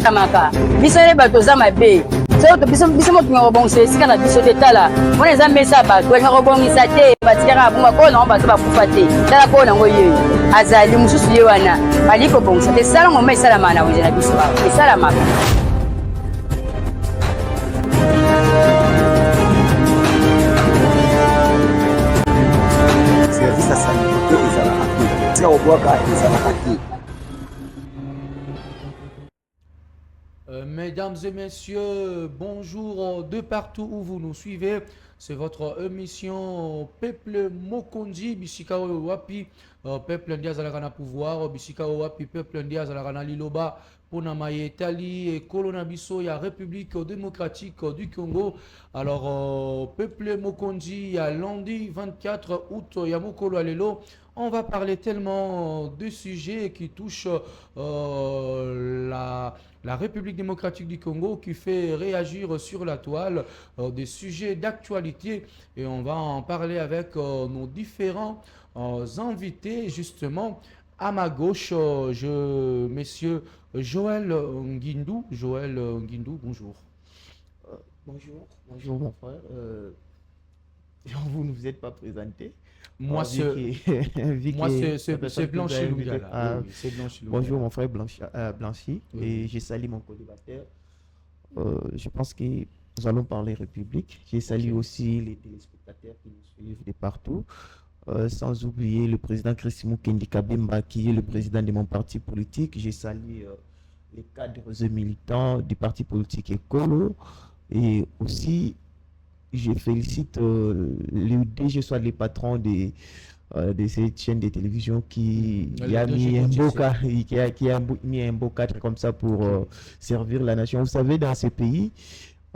Kamaka. Bisere bato za mabe. Biso mo tunga robongisa esika na biso te tala. Mona eza mesa bato nga robongisa te batikaka bunga ko na bato bakufa te. Tala ko na ngoye. Azali mususu ye wana. Ali ko bongisa te sala mo mesala mana wenze na biso ba. Esala maka. Service à santé ezalaka. Tika obwaka ezalaka te. Mesdames et messieurs, bonjour de partout où vous nous suivez. C'est votre émission Peuple Mokonzi, Bisika Wapi, Peuple Ndia Zalagana Pouvoir, Bisika Wapi, Peuple Ndia Zalagana Liloba, Ponamaye Tali et Kolonabiso, il y a République démocratique du Congo. Alors, Peuple Mokonzi, il y a lundi 24 août, il y a Mokolo Alelo. On va parler tellement de sujets qui touchent la République démocratique du Congo, qui fait réagir sur la toile des sujets d'actualité. Et on va en parler avec nos différents invités. Justement, à ma gauche, messieurs Joël Nguindou. Joël Nguindou, bonjour. Bonjour mon frère. Vous ne vous êtes pas présenté. Moi, c'est Blanchi Lungala. Bonjour mon frère Blanchi. Oui. Et je salue mon collibateur. Je pense que nous allons parler République. Je salue aussi les téléspectateurs qui nous suivent de partout. Sans oublier le président Christimo Kendi Kabemba, qui est le président de mon parti politique. Je salue les cadres et militants du parti politique Écolo. Et aussi, je félicite les DG, soit les patrons de cette chaîne de télévision qui a mis un beau cadre comme ça pour servir la nation. Vous savez, dans ce pays,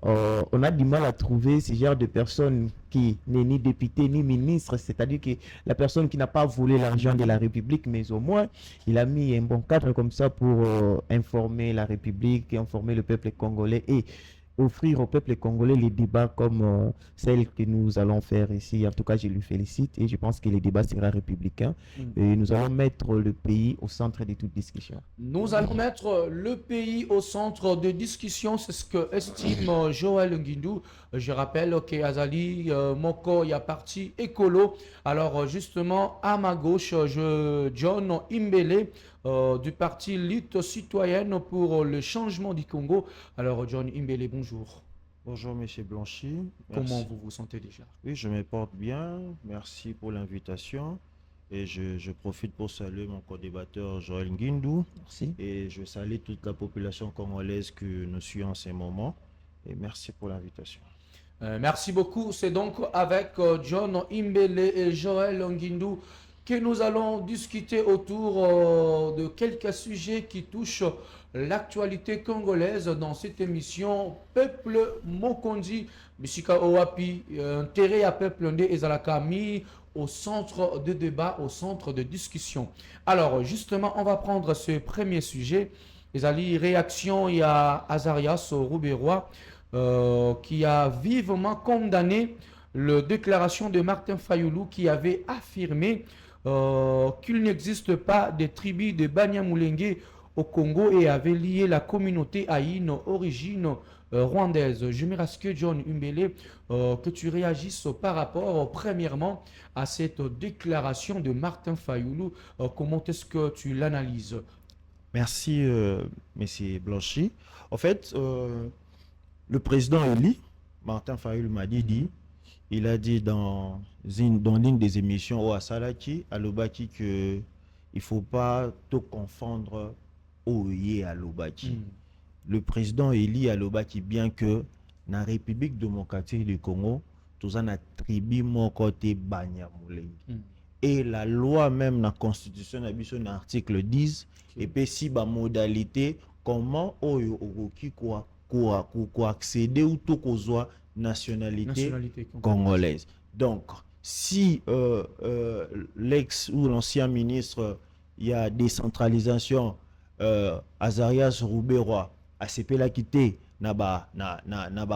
on a du mal à trouver ce genre de personnes qui n'est ni député ni ministre, c'est-à-dire que la personne qui n'a pas volé l'argent de la République, mais au moins il a mis un bon cadre comme ça pour informer la République, informer le peuple congolais et offrir au peuple congolais les débats comme celle que nous allons faire ici. En tout cas, je lui félicite et je pense que le débat sera républicain. Et nous allons mettre le pays au centre de toute discussion. Nous allons mettre le pays au centre de discussion, c'est ce que estime Joël Nguindou. Je rappelle qu'Azali Moko, il y a parti écolo. Alors justement, à ma gauche, John Imbele, du parti Lutte citoyenne pour le changement du Congo. Alors John Imbele, bonjour. Bonjour Monsieur Blanchi. Comment vous vous sentez déjà? Oui, je me porte bien. Merci pour l'invitation. Et je profite pour saluer mon co-débatteur Joël Nguindou. Merci. Et je salue toute la population congolaise que nous suivons en ce moment. Et merci pour l'invitation. Merci beaucoup. C'est donc avec John Imbele et Joël Nguindou que nous allons discuter autour de quelques sujets qui touchent l'actualité congolaise dans cette émission Peuple Mokonzi, Bisika Owapi, intérêt à Peuple Ndé et Zalakami au centre de débat, au centre de discussion. Alors justement, on va prendre ce premier sujet. Les alliés réaction, il y a Azarias Roubérois qui a vivement condamné la déclaration de Martin Fayoulou qui avait affirmé qu'il n'existe pas de tribus de Banyamulenge au Congo et avait lié la communauté à une origine rwandaise. Je me rasque John Umbele que tu réagisses par rapport premièrement à cette déclaration de Martin Fayoulou. Comment est-ce que tu l'analyses? Merci Monsieur Blanchi. En fait, le président élu, Martin Fayoulou m'a dit, il a dit dans l'une des émissions au Asalaki, à Lobaki, qu'il ne faut pas tout confondre Oye à Lobaki. Le président élit à Lobaki, bien que dans la République démocratique du Congo, tout en tribu mon côté Banyamulenge. Et la loi même dans la constitution, dans l'article 10, et puis si la modalité, comment Oyo Oroki quoi accéder ou tout qu'on nationalité congolaise. Donc, si l'ex ou l'ancien ministre, il y a décentralisation, Azarias Roubérois, ACP l'a quitté, n'a pas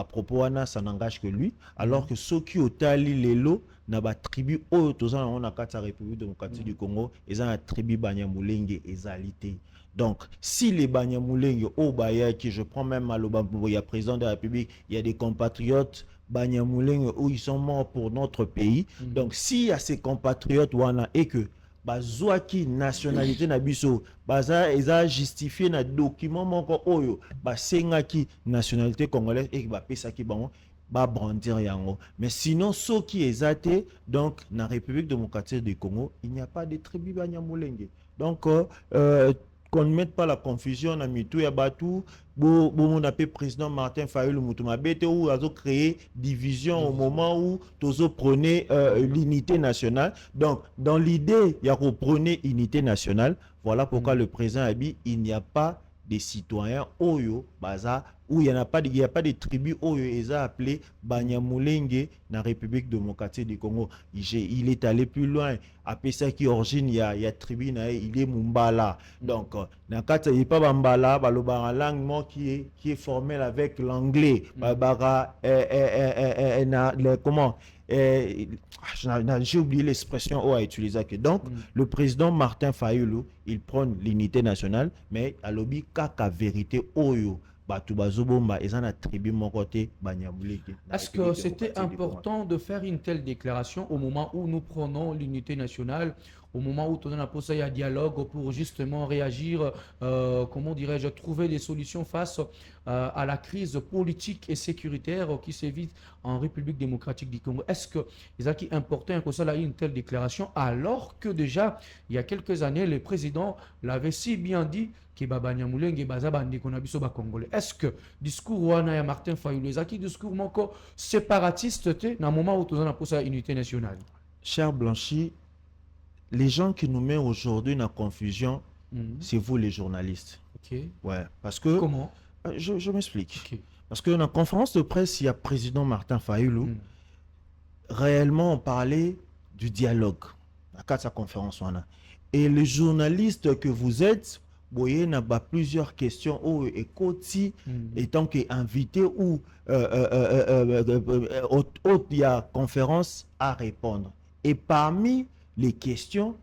propos, ça n'engage que lui, alors que ceux qui ont tali les lots, n'a pas tribu, on a la République démocratique du Congo, ils ont la tribu Banyamulenge et Zalité. Donc, si les Banyamulenge au Baya, qui je prends même à il y a président de la République, il y a des compatriotes Banyamulenge où ils sont morts pour notre pays. Donc, s'il y a ces compatriotes wana et que bazwaki nationalité na biso baza eza justifié na document moko oyo basengaki nationalité congolaise et bapesaki bango ba brandir yango. Mais sinon ceux qui ezate donc na République démocratique du Congo il n'y a pas de tribu Banyamulenge. Donc qu'on ne mette pas la confusion na mitou ya batu bon on appelle président Martin Fayulu Mutuma bete ou azo créer division au moment où tozo prenait l'unité nationale. Donc dans l'idée il y a reprenez unité nationale, voilà pourquoi le président a dit il n'y a pas des citoyens oyo baza où il n'y a pas de tribus oyo eza appelé Banyamulenge na République démocratique du Congo. Il est allé plus loin. Après ça qui origine il y a tribu na il est Mumbala. Donc na kata il pas Bambala balobara langue qui est formelle avec l'anglais. Babara comment j'ai oublié l'expression à utiliser. Donc, le président Martin Fayulu, il prône l'unité nationale, mais à l'objet kaka vérité oyo. Est-ce que c'était important de faire une telle déclaration au moment où nous prenons l'unité nationale, au moment où on a posé un dialogue pour justement réagir, comment dirais-je, trouver des solutions face à la crise politique et sécuritaire qui sévit en République démocratique du Congo? Est-ce que c'est important que ça ait une telle déclaration alors que déjà, il y a quelques années, le président l'avait si bien dit que Banyamulenge bazabandi konabiso ba Congolais. Est-ce que discours wana ya Martin Fayulu ezaki discours moko séparatiste te na moment où on a posé unité nationale? Cher Blanchi, les gens qui nous mettent aujourd'hui dans la confusion, c'est vous les journalistes. Ok. Ouais, parce que comment? Je m'explique. Okay. Parce que dans la conférence de presse, il y a président Martin Fayulu. Réellement, on parlait du dialogue. À sa conférence, on a. Et les journalistes que vous êtes, il y a plusieurs questions et Koti étant qu'invité ou il y a conférence à répondre. Et parmi les questions,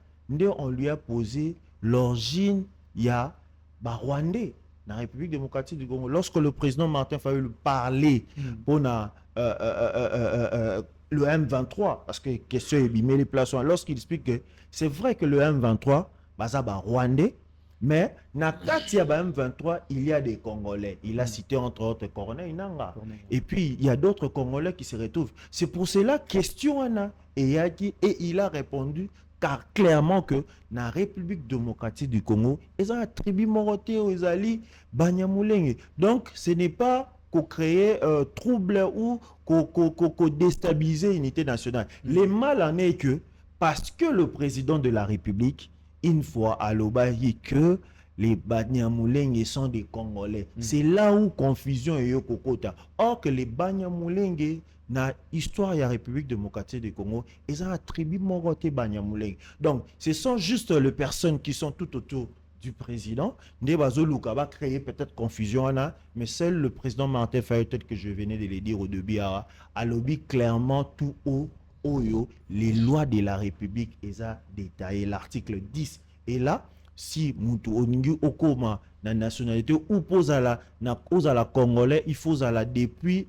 on lui a posé l'origine, il y a Rwandais, la République démocratique du Congo. Lorsque le président Martin Fayulu parlait pour le M23, parce que question est bimé les places, lorsqu'il explique que c'est vrai que le M23, Rwandais, mais na kati ya M23, il y a des Congolais. Il a cité entre autres Corneille Nangaa. Et puis, il y a d'autres Congolais qui se retrouvent. C'est pour cela, question Anna, et il a répondu car clairement que la République démocratique du Congo, ils ont attribué Moroté aux Ali Banyamulenge. Donc, ce n'est pas qu'on crée trouble ou qu'on déstabiliser l'unité nationale. Le mal en est que, parce que le président de la République, une fois à l'Obahi que les Banyamulenge sont des Congolais. C'est là où confusion est kokota. Or que les Banyamulenge na histoire de la République démocratique du Congo, ils ont attribué Moroté Banyamulenge. Donc, ce sont juste les personnes qui sont tout autour du président. Ndebazo Luka va créer peut-être confusion là, mais seul le président Martin Fayulu, peut-être que je venais de le dire au début, a lobby clairement tout haut. Oyo, les lois de la République, ils ont détaillé l'article 10. Et là, si Moutou Oningi Okoma, la nationalité, ou pose à la Congolais, il faut à la depuis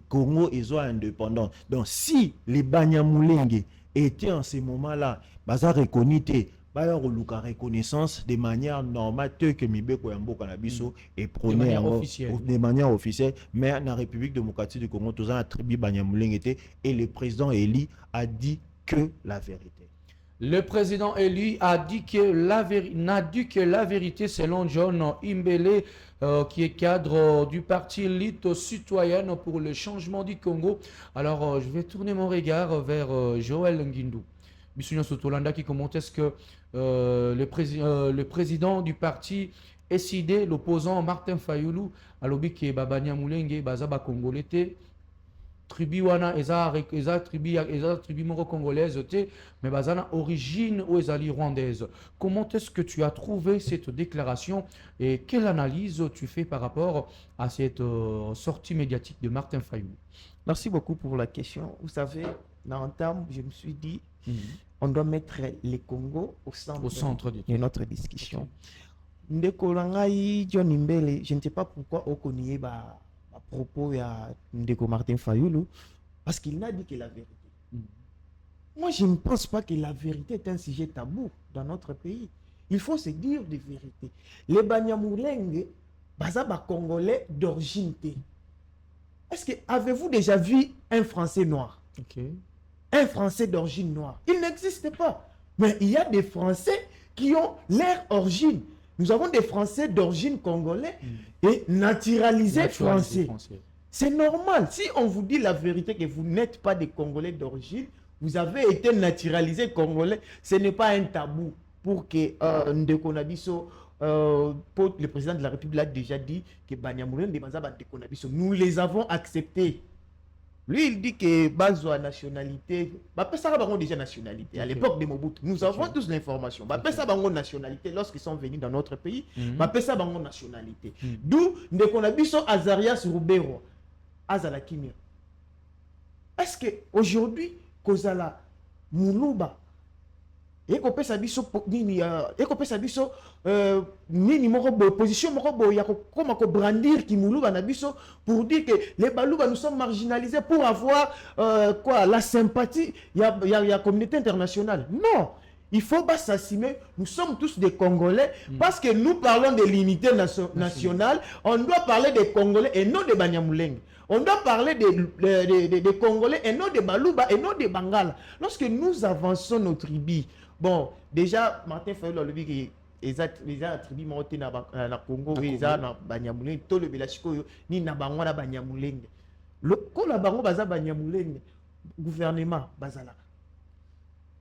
Congo, ils ont indépendance. Donc, si les Banyamulenge étaient en ces moments-là, baza reconnaître, la reconnaissance de manière normale, que Mibeko Yambo Kanabiso et prôné de manière officielle, mais dans la République démocratique du Congo, tous ont attribué Banyamulenge et le président Eli a dit que la vérité. Le président élu a dit que n'a dit que la vérité selon John Imbele, qui est cadre du parti Lutte citoyenne pour le changement du Congo. Alors, je vais tourner mon regard vers Joël Ngindou. Bissounian Sotolanda qui commente est-ce que le président du parti SID, l'opposant Martin Fayulu, a lobby que Banyamulenge, Bazaba Congolais, tribu wana eza tribu moko congolaise mais bazana origine ou ezali rwandaise. Comment est-ce que tu as trouvé cette déclaration et quelle analyse tu fais par rapport à cette sortie médiatique de Martin Fayulu? Merci beaucoup pour la question. Vous savez, dans un terme, je me suis dit, on doit mettre les Congos au centre de notre discussion. Ndeko Langai, John Imbele, je ne sais pas pourquoi on connaît à propos de Ndeko Martin Fayoulou, parce qu'il n'a dit que la vérité. Moi, je ne pense pas que la vérité est un sujet tabou dans notre pays. Il faut se dire des vérités. Les Banyamulenge, bazaba Congolais d'origine. Est-ce que avez-vous déjà vu un Français noir? Un Français d'origine noire? Il n'existe pas. Mais il y a des Français qui ont leur origine. Nous avons des Français d'origine congolais et naturalisés français. C'est normal. Si on vous dit la vérité que vous n'êtes pas des Congolais d'origine, vous avez été naturalisé congolais, ce n'est pas un tabou pour que Ndeko Nabiso, le président de la République a déjà dit que Banyamulenge Ndeko Nabiso, nous les avons acceptés. Lui, il dit que Bazo a nationalité. Ça va déjà nationalité. À l'époque de Mobutu, nous avons tous l'information. Ça va nationalité lorsqu'ils sont venus dans notre pays. Ça va nationalité. D'où Ndeko Nabiso Azarias Rubero, Azala Kimia. Est-ce qu'aujourd'hui, Kozala Moulouba, et qu'on peut s'habiller position comme brandir qui Moulouba Nabiso pour dire que les Balouba nous sommes marginalisés pour avoir la sympathie il y a la communauté internationale. Non, il faut pas s'assumer. Nous sommes tous des Congolais parce que nous parlons de l'unité nationale. On doit parler des Congolais et non des Banyamulenge. On doit parler des Congolais et non des Balouba et non des Bangala. Lorsque nous avançons nos tribus, bon, déjà, Martin Fayoulou a dit que les tribus montent dans le Congo, les Banyamulenge, tout le Belachiko, ni na bango na Banyamulenge. Le Bango baza Banyamulenge, gouvernement bazala.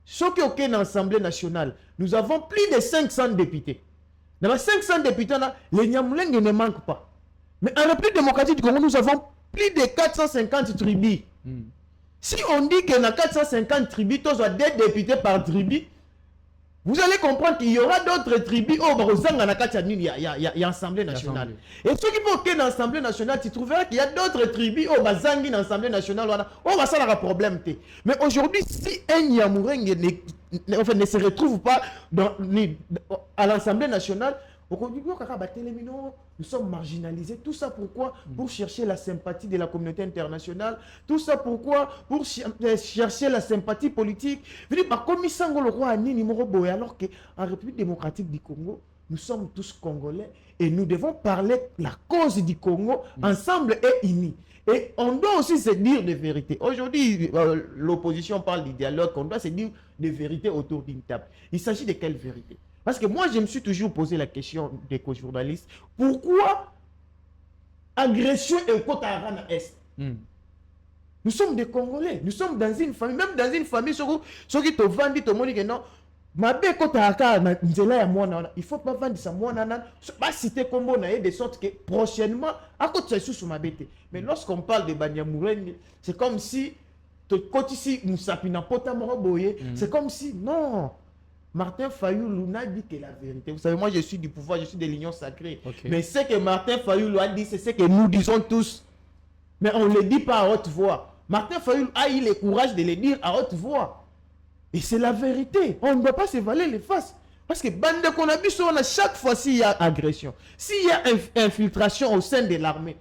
Ce qui est dans l'Assemblée nationale, nous avons plus de 500 députés. Dans les 500 députés, les Nyamulenge ne manquent pas. Mais en République démocratique du Congo, nous avons plus de 450 tribus. Si on dit que dans 450 tribus, tous ont des députés par tribu, vous allez comprendre qu'il y aura d'autres tribus au Barozanga il y a Assemblée nationale. Et ce qui faut que dans l'Assemblée nationale, tu trouveras qu'il y a d'autres tribus au Bazangi dans l'Assemblée nationale. On va ça un problème. Mais aujourd'hui, si un Nyamulenge ne se retrouve pas à l'Assemblée nationale, nous sommes marginalisés. Tout ça pourquoi? Pour chercher la sympathie de la communauté internationale. Tout ça pourquoi? Pour chercher la sympathie politique. Alors qu'en République démocratique du Congo, nous sommes tous Congolais et nous devons parler la cause du Congo ensemble et unis. Et on doit aussi se dire des vérités. Aujourd'hui, l'opposition parle du dialogue, on doit se dire des vérités autour d'une table. Il s'agit de quelle vérité? Parce que moi, je me suis toujours posé la question des co-journalistes. Pourquoi agression et côté à Est? Nous sommes des Congolais. Nous sommes dans une famille. Même dans une famille, ceux qui te vendent, ils te montrent que non. Il faut pas vendre ça. Pas citer comme on a de sorte que prochainement, à côté de ça, mais lorsqu'on parle de Banyamulenge, c'est comme si, c'est comme si, non. Martin Fayoulou n'a dit que la vérité. Vous savez, moi je suis du pouvoir, je suis de l'union sacrée. Mais ce que Martin Fayoulou a dit, c'est ce que nous disons tous. Mais on ne le dit pas à haute voix. Martin Fayoulou a eu le courage de le dire à haute voix. Et c'est la vérité. On ne doit pas se valer les faces. Parce que bande qu'on a vu, à chaque fois s'il y a agression, s'il y a infiltration au sein de l'armée,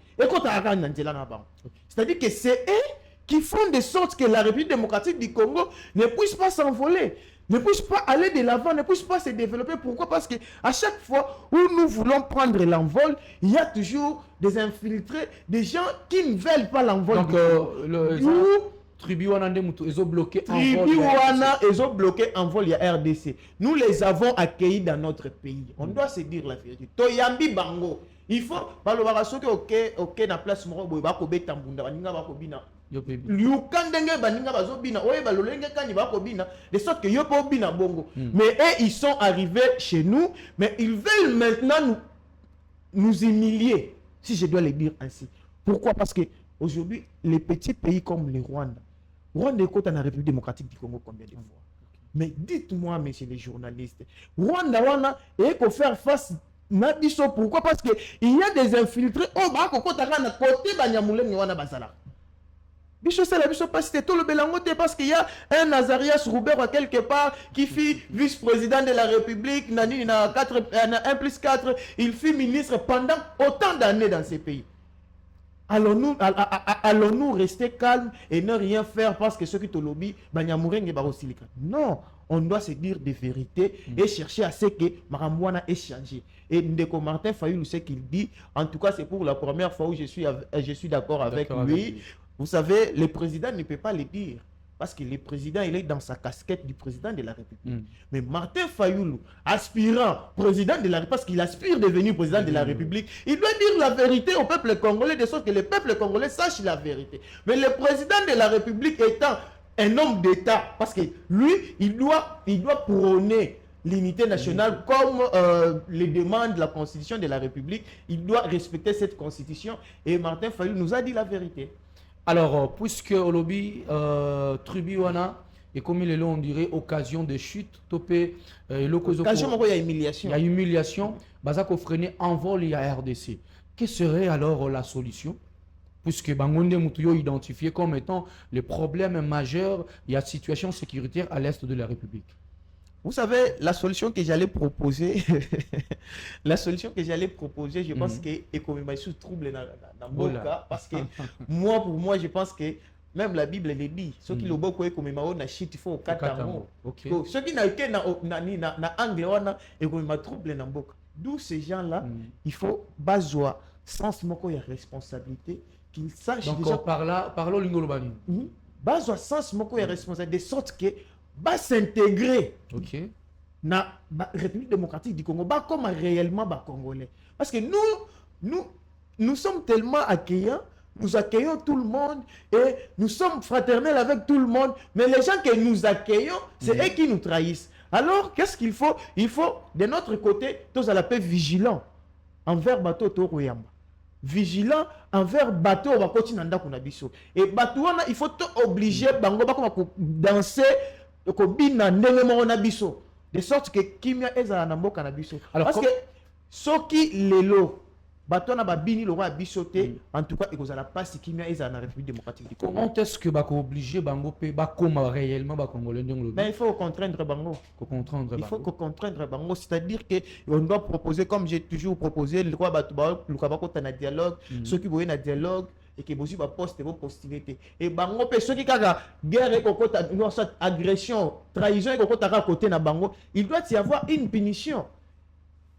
c'est-à-dire que c'est eux qui font de sorte que la République démocratique du Congo ne puisse pas s'envoler, ne puisse pas aller de l'avant, ne puisse pas se développer. Pourquoi? Parce que à chaque fois où nous voulons prendre l'envol, il y a toujours des infiltrés, des gens qui ne veulent pas l'envol. Donc, Tribu Wana ils ont bloqué en vol, il y a RDC. Nous les avons accueillis dans notre pays. On doit se dire la vérité. Toyambi Bango. Il faut parler ok na place moko ba ko beta mbunda baninga ba ko bina. Liukandenge baninga bazo bina oye balolenge kani ba ko bina de sorte que yo po bina bongo. Mais eux ils sont arrivés chez nous, mais ils veulent maintenant nous humilier, si je dois le dire ainsi. Pourquoi? Parce que aujourd'hui les petits pays comme le Rwanda est dans la République démocratique du Congo combien de fois? Mais dites-moi, messieurs les journalistes, Rwanda et qu'on faire face. Pourquoi? Parce qu'il y a des infiltrés. Oh, bah, côté Banyamulenge wana bazala. Bicho, c'est la bicho pas cité tout le Belangote parce qu'il y a un Nazarias Roubert à quelque part qui fut vice-président de la République, Nani, il a 1+4, il fut ministre pendant autant d'années dans ces pays. Allons-nous rester calmes et ne rien faire parce que ceux qui te lobby, non, on doit se dire des vérités et chercher à ce que Maramouana ait changé. Et Ndeko Martin Fayulu, ce qu'il dit, en tout cas c'est pour la première fois où je suis d'accord avec lui. Vous savez, le président ne peut pas le dire. Parce que le président, il est dans sa casquette du président de la République. Mais Martin Fayulu, aspirant président de la République, parce qu'il aspire à devenir président de la République, il doit dire la vérité au peuple congolais, de sorte que le peuple congolais sache la vérité. Mais le président de la République étant un homme d'État, parce que lui, il doit prôner l'unité nationale comme les demandes de la Constitution de la République. Il doit respecter cette Constitution. Et Martin Fayulu nous a dit la vérité. Alors, puisque au lobby, Trubiwana, et comme il est là, on dirait occasion de chute, topé, occasion, il y a humiliation. Il y a humiliation, Bazako freiner envol, il y a RDC. Quelle serait alors la solution? Puisque Bangonde Moutuyo identifié comme étant le problème majeur, il y a situation sécuritaire à l'est de la République. Vous savez, la solution que j'allais proposer, je pense que l'économie sous trouble dans mon cas, parce que pour moi, je pense que même la Bible le dit, ceux qui l'ont beaucoup économie na shit, il faut au 4 ans. Ceux qui n'ont na anglais, économie trouble dans mon cas. D'où ces gens-là, il faut basoa sens moko ya responsabilité qu'ils sachent donc déjà. Parlons l'ingolobani. Basoa sens moko ya responsabilité de sorte que va s'intégrer dans la République démocratique du Congo, comme réellement Congolais. Parce que nous sommes tellement accueillants, nous accueillons tout le monde et nous sommes fraternels avec tout le monde, mais les gens que nous accueillons, c'est eux qui nous trahissent. Alors, qu'est-ce qu'il faut? Il faut, de notre côté, tous à la paix vigilants envers Bato Toroyamba. Vigilant envers Bato Wakoti Nanda Kunabiso. Et Bato, il faut obliger Bango Bako danser de sorte que Kimia eza na mboka na biso. Parce que soki lelo bato na babini lo wa bisoté en tout cas ekozala passe Kimia eza na République démocratique du Congo. Comment est-ce que bako obligé bango pe bakoma réellement ba congolais ndongo? Mais il faut contraindre bango. Il faut contraindre bango, c'est-à-dire que on doit proposer comme j'ai toujours proposé le roi bato ba le kabako na dialogue, ceux qui voient na dialogue et que vous poste vos postulés et bango pe ceux qui kaka guerre et kokota agression trahison et kokota à côté na bango, il doit y avoir une punition,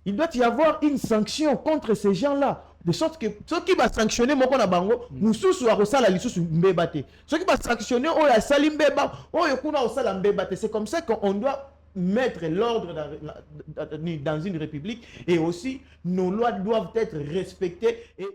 il doit y avoir une sanction contre ces gens-là, de sorte que ceux qui va sanctionner moko na bango mususu a rosala lisusu mbebate, ceux qui va sanctionner o ya sali mbeba o yokuna osala mbebate. C'est comme ça qu'on doit mettre l'ordre dans une république, et aussi nos lois doivent être respectées et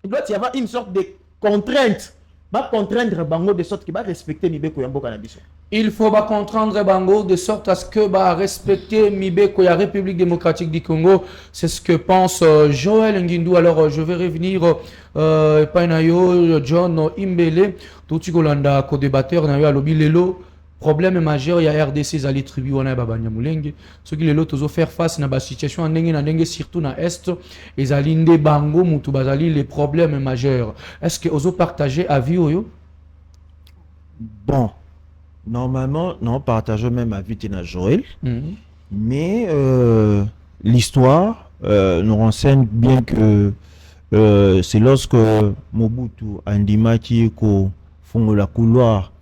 il doit y avoir une sorte de contrainte. Va contraindre Bango de sorte qu'il va respecter Mibeko Yamboka Nabiso. Il faut contraindre Bango de sorte à ce que va respecter Mibeko ya République démocratique du Congo. C'est ce que pense Joël Ngindou. Alors je vais revenir Painayo, John Imbele, Touti Golanda, co-débatteur, Nayo Alobi Lelo. Problème majeur, il y a RDC Zali Tribu, on a Babanya Moulenge. Ce qui les lots ont faire face à la situation en Nengue, surtout dans l'Est, et Zalinde Bango, Moutou Bazali, les problèmes majeurs. Est-ce que vous partagez avis ou? Bon, normalement, non, partageons même avis de Joël. Mais l'histoire nous renseigne bien que c'est lorsque Mobutu Andimaki font la couloir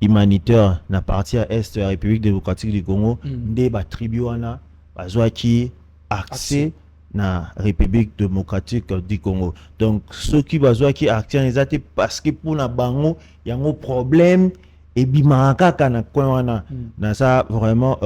humanitaire na partie à est de la République démocratique du Congo, des tribuana bazwaki accès na République démocratique du Congo. Donc ceux qui bazwaki accès ils parce que pour na bango il y a un problème et bimaraka kana kwana na ça vraiment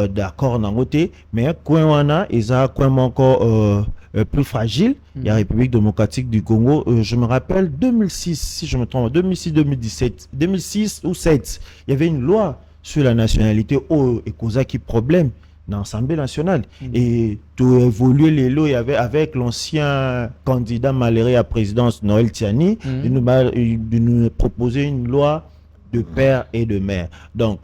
d'accord na côté, mais kwana isa quoi encore plus fragile, il y a la République démocratique du Congo. Je me rappelle 2006, si je me trompe, 2006, 2017, 2006 ou 2007, il y avait une loi sur la nationalité et causa qui problème dans l'Assemblée nationale. Et tout évoluer les lois, il y avait avec l'ancien candidat malheureux à présidence Noël Tiani, de nous proposer une loi de père et de mère. Donc,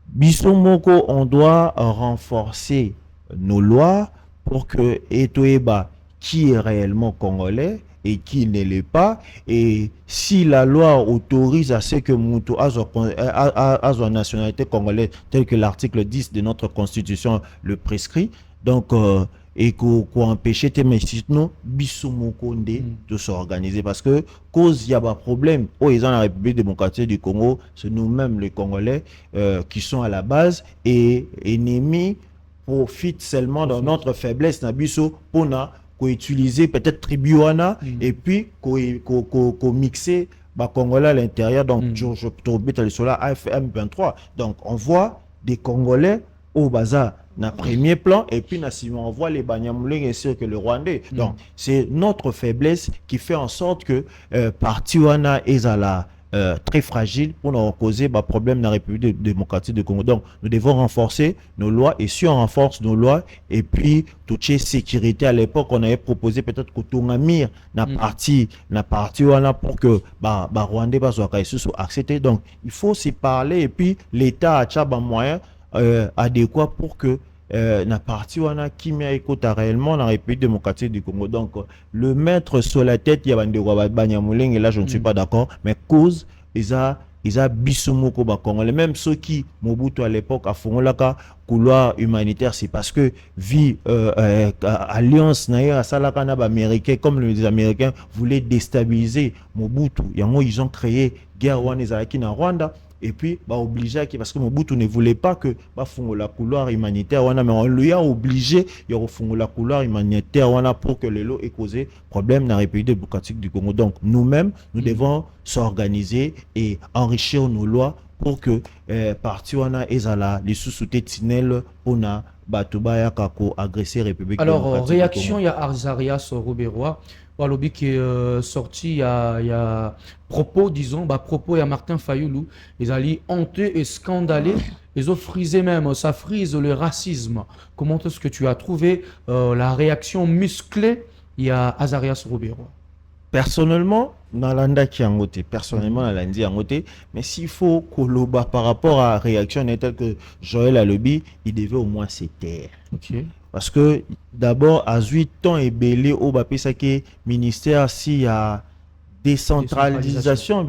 Bisomoko, on doit renforcer nos lois pour que Etoeba, qui est réellement congolais, et qui ne l'est pas. Et si la loi autorise à ce que Moutou a une nationalité congolaise, tel que l'article 10 de notre constitution le prescrit, donc, et qu'on empêche nous de s'organiser, parce que cause il y a un problème où ils ont la République démocratique du Congo, c'est nous-mêmes les Congolais qui sont à la base, et ennemis profitent seulement de notre faiblesse pour utiliser peut-être tribuana et puis qu'on mixer Congolais à l'intérieur. Donc je te sur la AFM 23, donc on voit des Congolais au bazar na premier plan, et puis on voit les Banyamulenge ainsi que le Rwandais. Donc c'est notre faiblesse qui fait en sorte que parti wana ezala très fragile pour nous causer des problèmes dans la République démocratique du Congo. Donc nous devons renforcer nos lois, et si on renforce nos lois, et puis toute sécurité, à l'époque on avait proposé peut-être que tout namir na parti wana pour que Rwandais soit accepté. Donc il faut s'y parler, et puis l'État a un moyen adéquat pour que na parti wana qui écoute réellement la République démocratique du Congo. Donc le mettre sur la tête il y a Banyamulenge, et là je ne suis pas d'accord, mais cause ils a bisumoko ba Congolais, même ceux qui Mobutu à l'époque a fongolaka couloir humanitaire, c'est parce que vie alliance na salaka na ba américain, comme les Américains voulaient déstabiliser Mobutu, ils ont créé guerre wana ezalaki na Rwanda. Et puis, obligé, parce que Mobutu ne voulait pas que la couloir humanitaire, mais on lui a obligé de la couloir humanitaire pour que les lots aient causé problème dans la République démocratique du Congo. Donc, nous-mêmes, nous devons s'organiser et enrichir nos lois pour que parti wana ezala les sous-soutés tinel ona batubaya kako agresser République démocratique. Alors, réaction, il y a Arzarias Robérois. Walobi qui est sorti, il y a propos, disons, propos, il y a Martin Fayoulou, ils allaient honteux et scandalés, ils ont frisé même, ça frise le racisme. Comment est-ce que tu as trouvé la réaction musclée? Il y a Azarias Robérois. Personnellement, dans l'anda qui a ngoté, mais s'il faut koloba par rapport à la réaction telle que Joël Alobi, il devait au moins se taire. Okay. Parce que d'abord, à 8 ans et belé au Bapesake ministère, s'il y a décentralisation,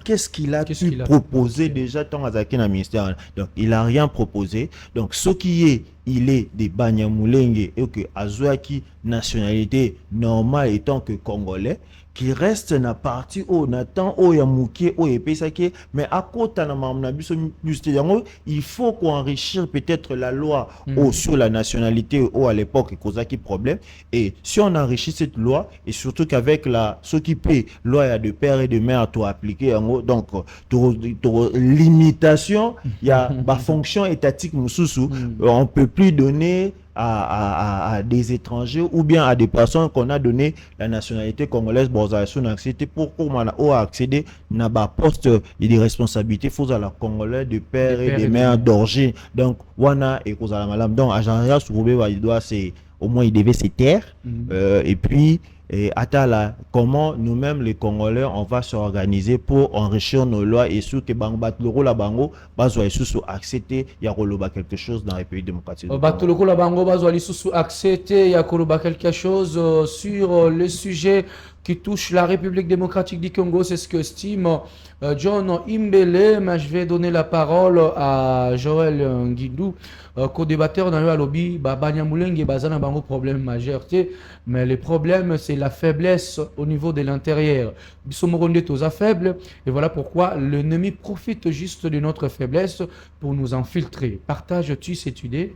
qu'est-ce qu'il a pu proposer déjà tant à Zakina ministère? Donc, il n'a rien proposé. Donc, ce qui est, il est des Banyamulenge et que Azouaki, nationalité normale étant que Congolais, qui reste na partie au Nathan au Yamouké au Epesake, mais à côté il faut qu'on enrichisse peut-être la loi sur la nationalité ou à l'époque Kozaki problème, et si on enrichit cette loi, et surtout qu'avec la ce qui paie loi de père et de mère tout appliquer en donc limitation, il y a ma fonction étatique mususu, on peut plus donner à des étrangers ou bien à des personnes qu'on a donné la nationalité congolaise pour accéder à un poste et des responsabilités faut à la congolais de père et de mère d'origine. Donc wana et cause à la malam, donc Ajaria Soubé il doit c'est au moins il devait se taire et puis et atala comment nous-mêmes les Congolais on va s'organiser pour enrichir nos lois et sous que bango la bango bazwa sous accepter ya koloba quelque chose dans les pays démocratiques. Batoloko la bango bazwa sous accepter ya koloba quelque chose sur le sujet qui touche la République démocratique du Congo, c'est ce que estime John Imbele. Mais je vais donner la parole à Joël Nguindou, co-débatteur dans le lobby. Banyamulenge bazana bango problème majeur, mais le problème c'est la faiblesse au niveau de l'intérieur. Bisomoronde toza faible, et voilà pourquoi l'ennemi profite juste de notre faiblesse pour nous infiltrer. Partages-tu cette idée?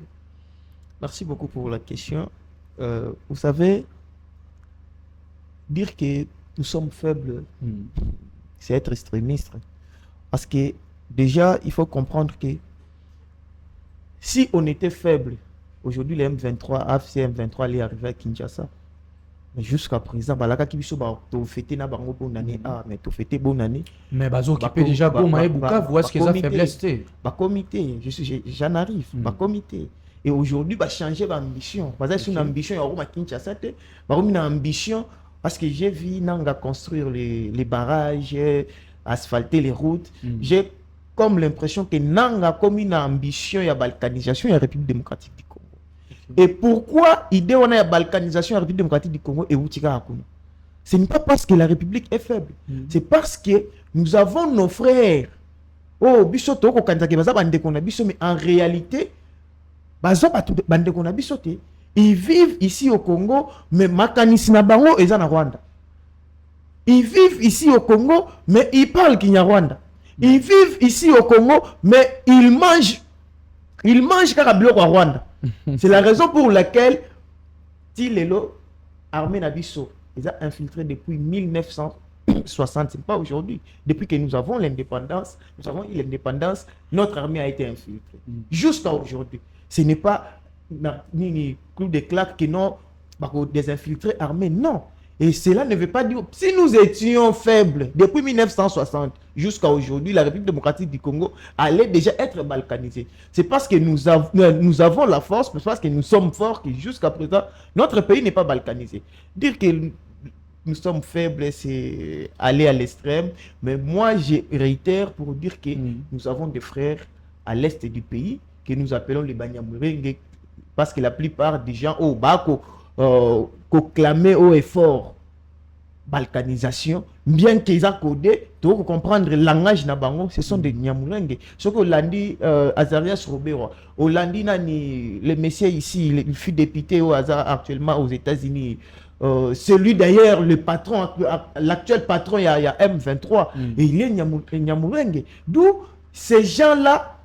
Merci beaucoup pour la question. Vous savez, dire que nous sommes faibles, c'est être extrémiste. Parce que déjà, il faut comprendre que si on était faible, aujourd'hui les M23, AFC M23, les arrivés à Kinshasa, mais jusqu'à présent, fêter na bango bonne année, mais tout fêter bonne année. Mais bazo qui peut déjà pour maï Bukavu, est-ce que ça faiblesse? Comité, j'en arrive, comité. Et aujourd'hui, changer d'ambition. Parce que c'est une ambition, il y a Kinshasa, une ambition. Parce que j'ai vu Nanga construire les barrages, asphalter les routes. J'ai comme l'impression que Nanga comme une ambition, il y a balkanisation, il y a République démocratique du Congo. Et pourquoi l'idée on a la balkanisation de la République démocratique du Congo et Outika Akuno? Ce n'est pas parce que la République est faible. C'est parce que nous avons nos frères. Oh, bisoto ko kanzaki baza bande kona biso, mais en réalité baza bande kona bisote. Ils vivent ici au Congo, mais makanisi na bango eza na Rwanda. Ils vivent ici au Congo, mais ils parlent Kinyarwanda. Ils vivent ici au Congo, mais ils mangent Karablo à Rwanda. C'est la raison pour laquelle Tilelo, armée Nabiso, ils ont infiltré depuis 1960, c'est pas aujourd'hui. Depuis que nous avons l'indépendance, nous avons eu l'indépendance, notre armée a été infiltrée. Jusqu'à aujourd'hui. Ce n'est pas ni coup de claque qui n'ont des infiltrés armés, non. Et cela ne veut pas dire, si nous étions faibles depuis 1960 jusqu'à aujourd'hui, la République démocratique du Congo allait déjà être balkanisée. C'est parce que nous avons la force, parce que nous sommes forts, que jusqu'à présent, notre pays n'est pas balkanisé. Dire que nous sommes faibles, c'est aller à l'extrême. Mais moi, je réitère pour dire que nous avons des frères à l'est du pays, que nous appelons les Banyamulenge, parce que la plupart des gens au Bako, proclamer haut et fort balkanisation, bien qu'ils aient codé, tu dois comprendre le langage nabango, ce sont des Nyamulenge. Ce que Hollandi, Azarias Robero, Hollandi, le monsieur ici, il fut député au hasard actuellement aux États-Unis. Celui d'ailleurs, le patron, l'actuel patron, il y a M23, et il est Nyamulenge. D'où ces gens-là,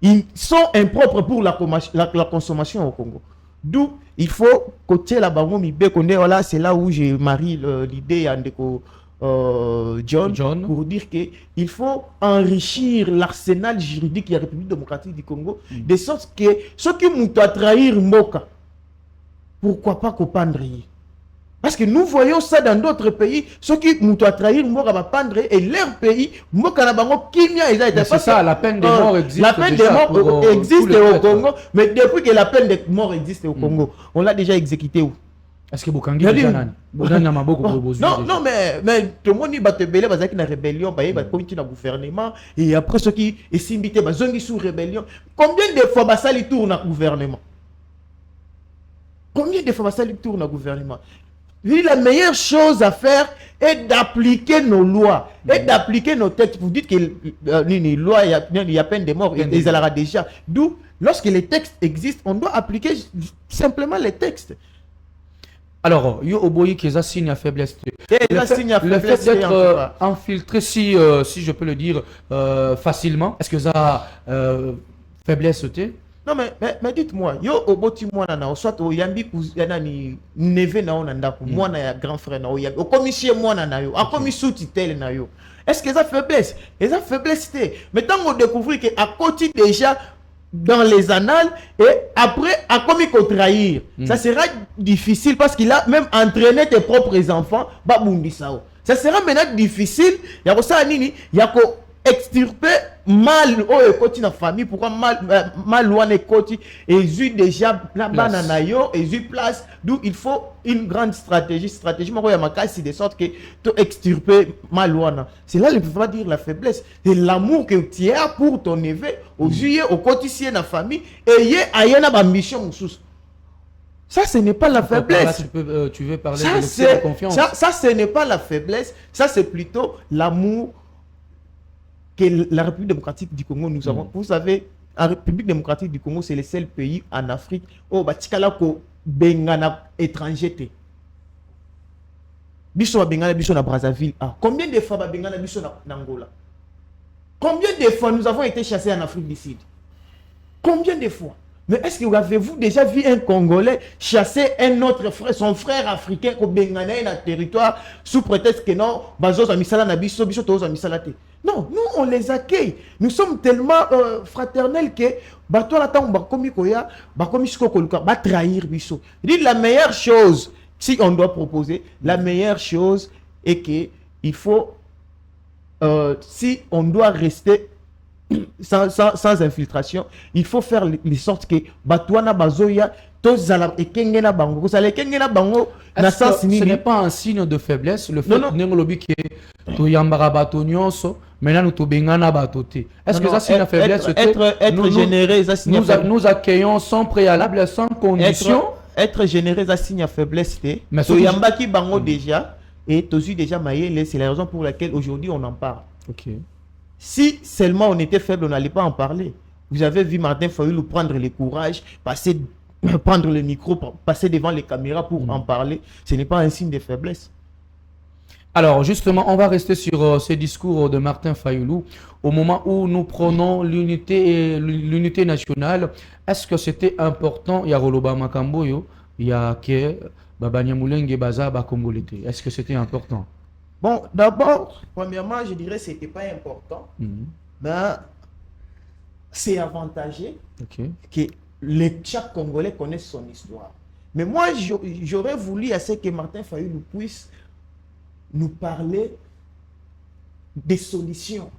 ils sont impropres pour la consommation au Congo. D'où il faut côté la bango mi bekonde, voilà, c'est là où j'ai marié l'idée Andeko John pour dire que il faut enrichir l'arsenal juridique de la République démocratique du Congo de sorte que ceux qui m'ont trahir Moka, pourquoi pas comprendre. Parce que nous voyons ça dans d'autres pays, ceux qui m'ont trahir Moka va pendre et leur pays Moka na bango kimia c'est ça, la peine de mort existe. La peine de mort existe au Congo, mais depuis que la peine de mort existe au Congo, on l'a déjà exécuté où? Est-ce que Bukangi déjà nani? Non, mais tout le monde dit que belé bazaki na rébellion, ba comité na gouvernement et après ceux qui esimbité ba zongi sous rébellion. Combien de fois basali tourne na gouvernement? Combien de fois basali tourne na gouvernement? La meilleure chose à faire est d'appliquer nos lois et d'appliquer nos textes. Vous dites que les lois, il y a peine de mort, ils aura déjà. D'où, lorsque les textes existent, on doit appliquer simplement les textes. Alors, yo oboyi que ça signe à faiblesse. Le fait d'être infiltré, si je peux le dire facilement, est-ce que ça faiblesse était? Non, mais dites-moi, yo oboti mwana na soit o yambi kuzana ni neve na onanda ku mwana ya grand frère na o yambi o commissaire mwana na yo a commissaire titel na yo. Est-ce que ça faiblesse? Et ça faiblesse c'est. Mais tant on découvre que à côté déjà dans les annales et après à commis qu'on trahir, ça sera difficile parce qu'il a même entraîné tes propres enfants ba bundi sao. Ça sera maintenant difficile, ya ko sa nini, ya ko extirper mal au côté na famille, pourquoi mal loin les côtés et eu déjà la banane yo et eu place, d'où il faut une grande stratégie moi ma casse de sorte que tu extirper mal loin. C'est là le peut pas dire la faiblesse, c'est l'amour que tu as pour ton neveu au juillet au quotidien na famille et y a ba mission sous. Ça, ce n'est pas la faiblesse. Là, tu veux parler de l'excès de confiance. Ça, ce n'est pas la faiblesse. Ça, c'est plutôt l'amour que la République démocratique du Congo nous avons. Vous savez, la République démocratique du Congo, c'est le seul pays en Afrique où batikala ko bengana étranger te. Biso bengana biso na Brazzaville. Combien de fois bengana biso na Angola? Combien de fois nous avons été chassés en Afrique du Sud? Combien de fois? Mais est-ce que avez-vous déjà vu un Congolais chasser un autre frère, son frère africain, au Bengana dans le territoire, sous prétexte que non, non, nous on les accueille. Nous sommes tellement fraternels que trahir biso. La meilleure chose, si on doit proposer, la meilleure chose est que il faut, si on doit rester sans infiltration, il faut faire les sortes que Batouana Bazoya, Tozala et Kengena Bango. Vous savez, Kengena Bango, ce n'est pas un signe de faiblesse, le fait que toyambaka bato nyonso maintenant nous tobengana bato te. Est-ce que ça c'est une faiblesse? Être généreux, ça signe nous accueillons sans préalable, sans condition. Être généreux, ça signe faiblesse. Mais toyambaki bango déjà et tozu déjà maïe, c'est la raison pour laquelle aujourd'hui on en parle. Ok. Si seulement on était faible, on n'allait pas en parler. Vous avez vu Martin Fayulu prendre le courage, prendre le micro, passer devant les caméras pour en parler. Ce n'est pas un signe de faiblesse. Alors justement, on va rester sur ce discours de Martin Fayulu. Au moment où nous prenons l'unité nationale, est-ce que c'était important? Il y a Roloba Makamboyo, il y a que Babanya Moulenge Baza Bakongolete. Est-ce que c'était important? Bon, d'abord, premièrement, je dirais que ce n'était pas important. Mais c'est avantageux que chaque Congolais connaisse son histoire. Mais moi, j'aurais voulu à ce que Martin Fayulu puisse nous parler des solutions,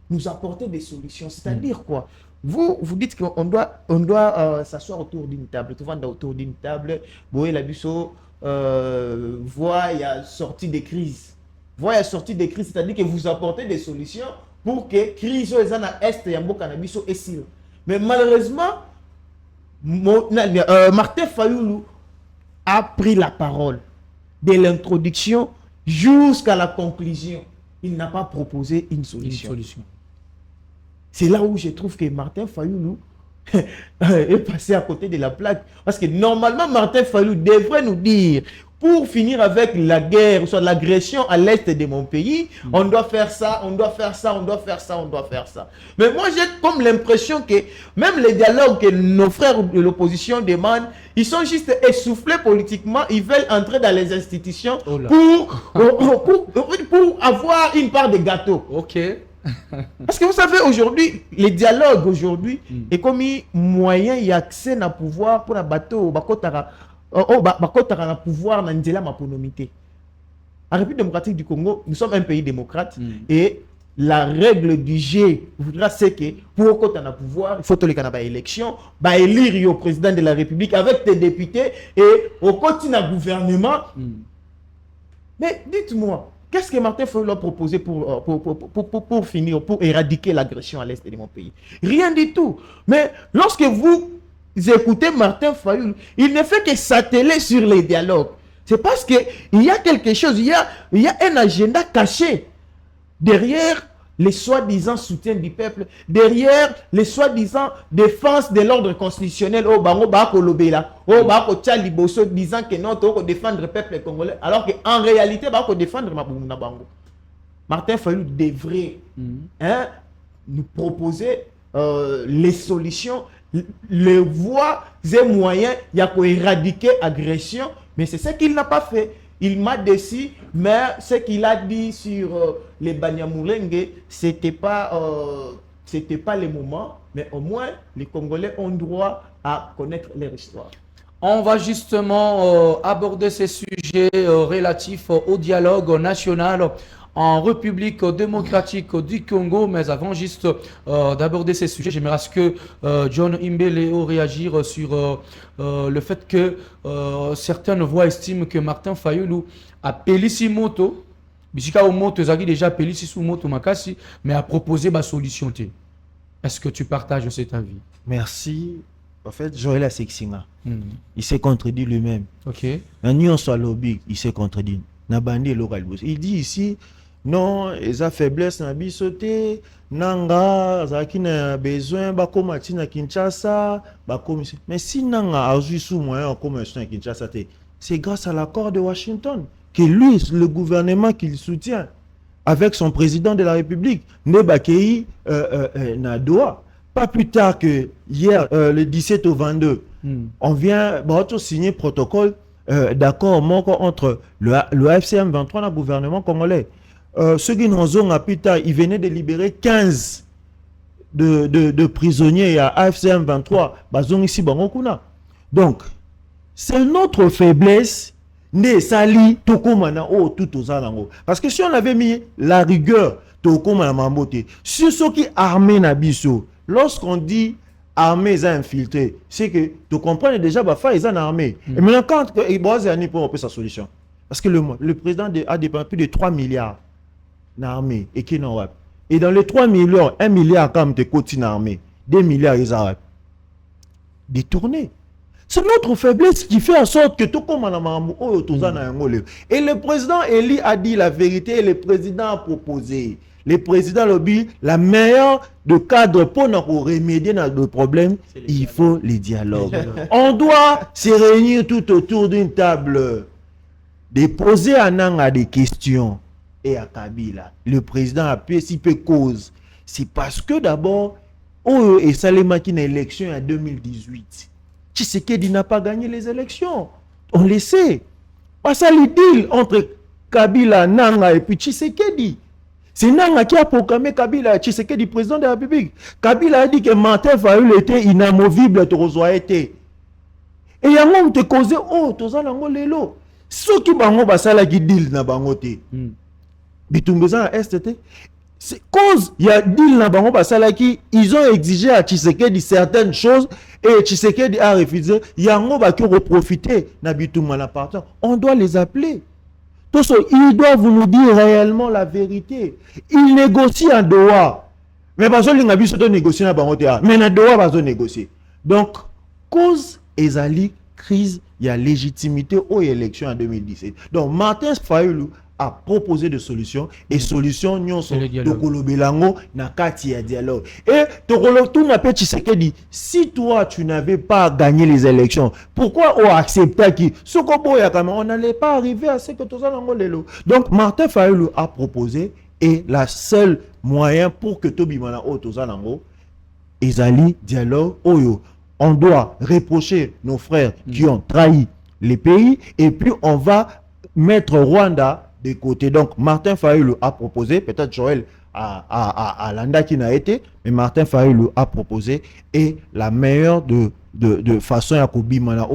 nous apporter des solutions. C'est-à-dire quoi? Vous dites qu'on doit s'asseoir autour d'une table. Tout le monde autour d'une table. Boé Labisso voit il y a sortie des crises. Voit il y a sortie des crises, c'est-à-dire que vous apportez des solutions pour que crise aux en est et en Nabisso est sûr. Mais malheureusement, Martin Fayulu a pris la parole de l'introduction jusqu'à la conclusion. Il n'a pas proposé une solution. C'est là où je trouve que Martin Fayulu est passé à côté de la plaque. Parce que normalement, Martin Fayulu devrait nous dire, pour finir avec la guerre, ou soit l'agression à l'est de mon pays, on doit faire ça, on doit faire ça, on doit faire ça, on doit faire ça. Mais moi, j'ai comme l'impression que même les dialogues que nos frères de l'opposition demandent, ils sont juste essoufflés politiquement, ils veulent entrer dans les institutions pour avoir une part de gâteau. Ok. Parce que vous savez, aujourd'hui, les dialogues aujourd'hui est comme un moyen d'accès à pouvoir pour un bateau, pouvoir dans la ponomité. En République démocratique du Congo, nous sommes un pays démocrate et la règle du jeu voudra c'est que pour qu'on ait un pouvoir, il faut que les élections, élire le président de la République avec des députés et au continent un gouvernement. Mais dites-moi, qu'est-ce que Martin Fayulu a proposé pour finir, pour éradiquer l'agression à l'est de mon pays? Rien du tout. Mais lorsque vous écoutez Martin Fayulu, il ne fait que s'atteler sur les dialogues. C'est parce qu'il y a quelque chose, il y a un agenda caché derrière les soi-disant soutiens du peuple, derrière les soi-disant défense de l'ordre constitutionnel, disant que non, on défendre le peuple congolais, alors qu'en réalité, on défendre Bango. Martin Fayulu devrait nous proposer les solutions, les voies et moyens pour éradiquer l'agression, mais c'est ce qu'il n'a pas fait. Il m'a déçu, mais ce qu'il a dit sur les Banyamulenge, c'était pas le moment, mais au moins les Congolais ont droit à connaître leur histoire. On va justement aborder ces sujets relatifs au dialogue national en République démocratique du Congo. Mais avant juste d'aborder ces sujets, j'aimerais que John Imbele réagir sur le fait que certaines voix estiment que Martin Fayulu a Pélissi Moto, Bisika Moto Zagi déjà Pélissi sous Moto Makasi, mais a proposé ma solution. Est-ce que tu partages cet avis? Merci. En fait, Joël Asexinga, il s'est contredit lui-même. Ok. Nanion Swalobi, il s'est contredit. Nabandi local. Il dit ici, non, ils ont faiblesse na bisoté, nanga, zaki na besoin, bako na Kinshasa, bako. Mais si nanga a eu sous moyen comme à Kinshasa, c'est grâce à l'accord de Washington que lui, le gouvernement qu'il soutient, avec son président de la République, Nebakei Nadoa. Pas plus tard que hier, le 17 au 22, on vient signer protocole d'accord entre le AFCM 23 et le gouvernement congolais. Ceux qui nous ont plus tard, ils venaient de libérer 15 de prisonniers à AFCM 23. Donc, c'est notre faiblesse. Parce que si on avait mis la rigueur, sur ceux qui armés Nabiso, lorsqu'on dit armée infiltrée, c'est que tu comprends déjà ils ont armé. Et maintenant, quand il y a sa solution, parce que le président a dépensé plus de 3 milliards l'armée et qui n'en a. Et dans les 3 millions, 1 milliard quand tu côté une armée, 2 milliards ils arrêtent. Détourné. C'est notre faiblesse qui fait en sorte que tout comme et le président Eli a dit la vérité et le président a proposé. Le président lobby, la meilleure de cadre pour nous remédier à nos problèmes, il faut les dialogues. On doit se réunir tout autour d'une table, de poser à Nanga des questions et à Kabila. Le président a pu s'y peut cause. C'est parce que d'abord, et Salema qui n'a élection en 2018. Tshisekedi n'a pas gagné les élections. On le sait. Pas ça le deal entre Kabila, Nanga et puis Tshisekedi. C'est Nanga qui a proclamé Kabila, Tshisekedi président de la République. Kabila a dit que Martin Fayulu était inamovible, été. Et il y a un monde qui causé, oh, tout ça, lelo. Ceux qui bango basala qui deal na bangote. Bitumbeza à STT. C'est cause, il y a deal na bango basala qui, ils ont exigé à Tshisekedi certaines choses et Tshisekedi a refusé. Il y a un monde qui reprofité na bitumana partant. On doit les appeler. Ils doivent nous dire réellement la vérité. Ils négocient en Doha. Mais parce que les gens négocier dans Bangote. Mais en Doha, ils négocier. Donc, cause ezali crise, il y a légitimité aux élections en 2017. Donc, Martin Fayulu a proposé des solutions et solutions nous sont Tokolo Belango na kati ya dialogue. Et Tokolo tout n'a pas dit si toi tu n'avais pas gagné les élections, pourquoi on acceptait qui ce on n'allait pas arriver à ce que tout ça lelo. Donc Martin Fayulu a proposé et la seule moyen pour que Tobimana o tout ça nango ezali dialogue oyo. On doit reprocher nos frères qui ont trahi les pays et puis on va mettre Rwanda de côté. Donc, Martin Fayulu a proposé, peut-être Joël à Landa qui n'a été, mais Martin Fayulu a proposé et la meilleure de façon à Kobimana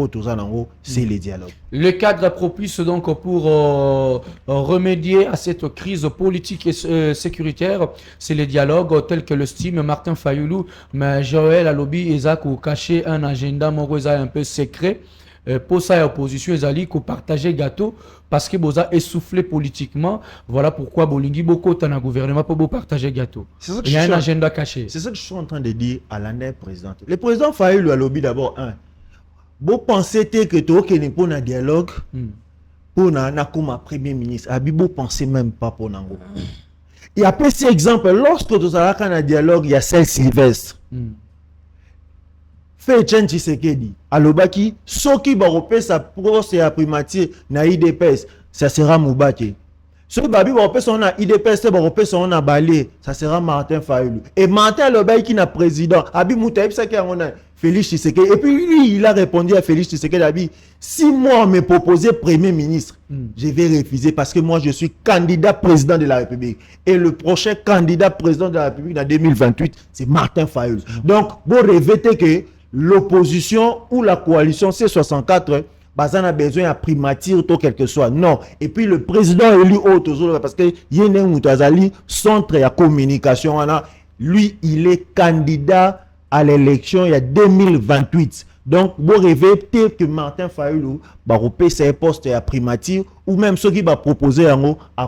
c'est les dialogues. Le cadre propice donc pour remédier à cette crise politique et sécuritaire, c'est les dialogues tels que le stime Martin Fayulu, mais Joël Alobi Isaac ont caché un agenda un peu secret. Pour ça, l'opposition est allée partager gâteau parce que Boza essoufflé politiquement. Voilà pourquoi Bolingi beaucoup dans le gouvernement pour partager gâteau. Il y a un agenda caché. C'est ça que je suis en train de dire à l'année présidente. Le président Fayulu a lobby d'abord vous pensez que tu as pour un dialogue pour comme premier ministre. Vous pensez même pas pour Nango. Il y a peu d'exemples. Lorsque tu as un dialogue, il y a celle Sylvestre. Fait Etienne Tshisekedi alobaki soki barope sa procès à primatier na IDPS ça sera Moubake. Soki babi barope son na IDPS barope son na Balé ça sera Martin Fayulu. Et Martin alobaki qui na président abi Moutaïb ça qui on a Félix Tshisekedi et puis lui il a répondu à Félix Tshisekedi abi si moi on me proposait premier ministre je vais refuser parce que moi je suis candidat président de la République et le prochain candidat président de la République en 2028 c'est Martin Fayulu. Donc vous rêvez que l'opposition ou la coalition C64 a besoin de primature tout quel que soit. Non. Et puis le président élu parce que Yene Moutazali, centre de communication, lui, il est candidat à l'élection il y a 2028. Donc, vous rêvez que Martin Fayulu va repasser poste à primature ou même ceux qui va proposer à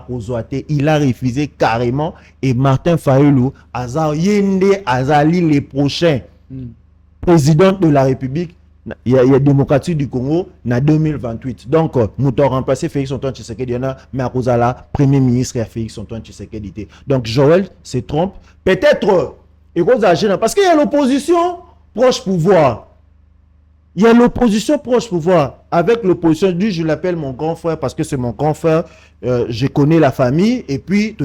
Kozoate, il a refusé carrément et Martin Fayulu, Yende Azali les prochains. Président de la République, il y a démocratie du Congo en 2028. Donc, nous avons remplacé Félix Antoine Tshisekedi, mais à cause de la premier ministre Félix Antoine Tshisekedi. Donc, Joël se trompe. Peut-être, parce qu'il y a l'opposition proche pouvoir. Il y a l'opposition proche pouvoir. Avec l'opposition, je l'appelle mon grand frère parce que c'est mon grand frère. Je connais la famille. Et puis,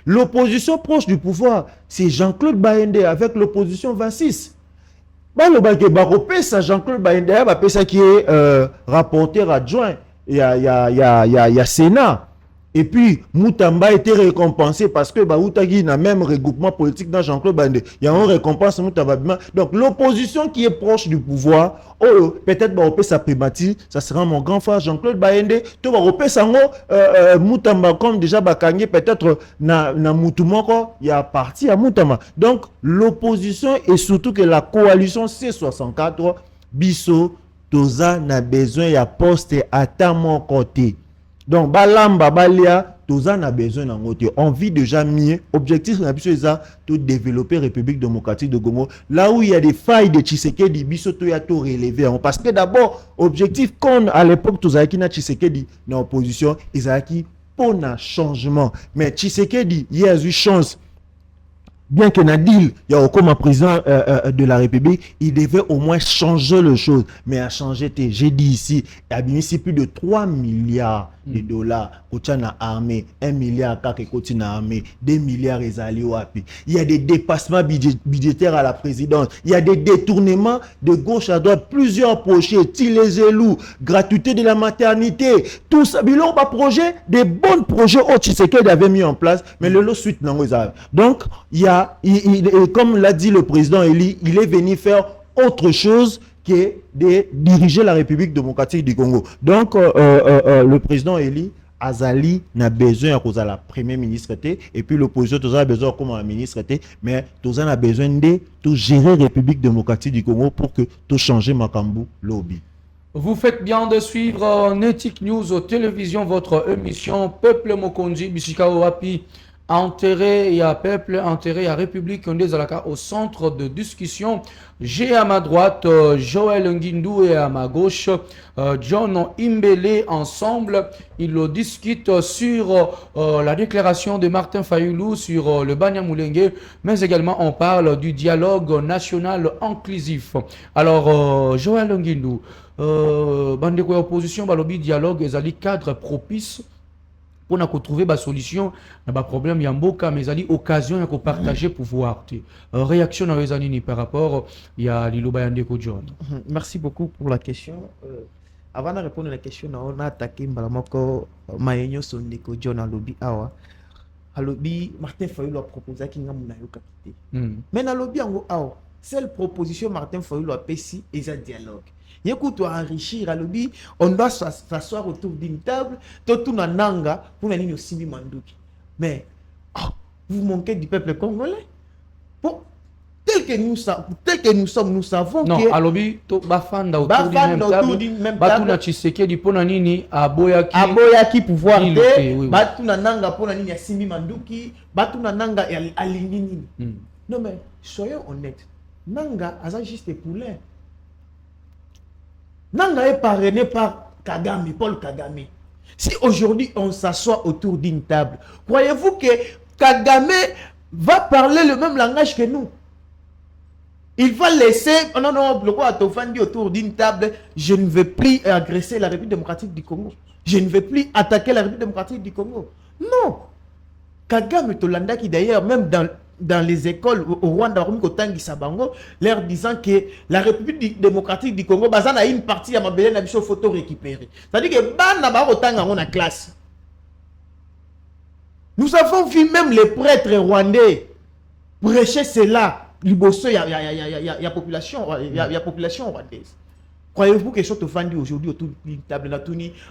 l'opposition proche du pouvoir, c'est Jean-Claude Baende avec l'opposition 26. Jean-Claude Baende, qui est rapporteur adjoint, il y a Sénat. Et puis, Moutamba a été récompensé parce que Baoutagi n'a même regroupement politique dans Jean-Claude Baende. Il y a une récompense Moutamba. Donc, l'opposition qui est proche du pouvoir, peut-être sa primature, ça sera mon grand frère Jean-Claude Baende. Tu vas Moutamba comme déjà Bakangé, peut-être na Moutoumoko, il y a parti à Moutamba. Donc, l'opposition et surtout que la coalition C64, Bisso, Toza n'a besoin, il y a poste à ta mon côté. Donc, Balamba, Balia, tous en a besoin d'un côté. On vit déjà mieux. Objectif, c'est ça, de développer la République démocratique de Congo. Là où il y a des failles de Tshisekedi, Bisoto y a tout relevé. Parce que d'abord, objectif, quand à l'époque, tous qui na Tshisekedi dans l'opposition, ils ont qui pour un changement. Mais Tshisekedi, il y a eu chance. Bien que Nadil, il y a comme un président de la République, il devait au moins changer les choses. Mais à changer, j'ai dit ici, il y a bien ici plus de 3 milliards de dollars côté na armée, 1 milliard côté na armée, 2 milliards les alliés au API. Il y a des dépassements budgétaires à la présidence, il y a des détournements de gauche à droite, plusieurs projets, les élus, gratuité de la maternité, tout ça, bilan pas projet, des bons projets au Tshisekedi avait mis en place, mais le lot suite non. Donc, il y a, comme l'a dit le président Eli, il est venu faire autre chose que de diriger la République démocratique du Congo. Donc, le président Eli Azali n'a besoin à cause de la première ministre et puis l'opposition a besoin comme un ministre mais tous a besoin de tout gérer la République démocratique du Congo pour que tout change Makambu lobby. Vous faites bien de suivre Netic News aux télévisions, votre émission Peuple Mokonzi, Bishika Wapi. Enterré à peuple, enterré à République Ndezalaka au centre de discussion. J'ai à ma droite Joël Ngindou et à ma gauche John Imbele. Ensemble, ils discutent sur la déclaration de Martin Fayoulou sur le Banyamulenge, mais également on parle du dialogue national inclusif. Alors, Joël Ngindou, bande de opposition, balobi dialogue, ezali cadre propice pour trouver une solution à problème yamboka mais ali occasion de partager pouvoir. Réaction dans les années par rapport à Liloba Yandeko John. Merci beaucoup pour la question. Avant de répondre à la question, on a attaqué Mbalamoko Mayenyo Sondeko John à lobby awa. À lobby Martin Fayoulou a proposé qu'il n'y a pas de mais dans lobby awa, seule proposition Martin Fayoulou a pessi et un dialogue. Écoute, enrichir à lobby, on doit s'asseoir autour d'une table, tout na nanga pour venir aussi Manduki. Mais vous manquez du peuple congolais. Bon, tel que nous sommes, nous savons non, que à lobby to bafanda autour d'une même table. Batuna Tshisekedi pona nini aboyaki pouvoir te, batuna nanga pona nini asimi Manduki, batuna nanga alingi nini. Non mais soyons honnêtes. Nanga a juste poulain. Nanga est parrainé par Kagame, Paul Kagame. Si aujourd'hui on s'assoit autour d'une table, croyez-vous que Kagame va parler le même langage que nous? Il va laisser, non, le roi Atofandi autour d'une table, je ne vais plus agresser la République démocratique du Congo. Je ne vais plus attaquer la République démocratique du Congo. Non. Kagame Tolanda qui d'ailleurs, même dans les écoles au Rwanda, leur disant que la République démocratique du Congo, a une partie à ma belle nation photo récupérée. C'est-à-dire que la classe. Nous avons vu même les prêtres rwandais prêcher cela. Il y a population rwandaise. Croyez-vous que sont vendus aujourd'hui autour d'une table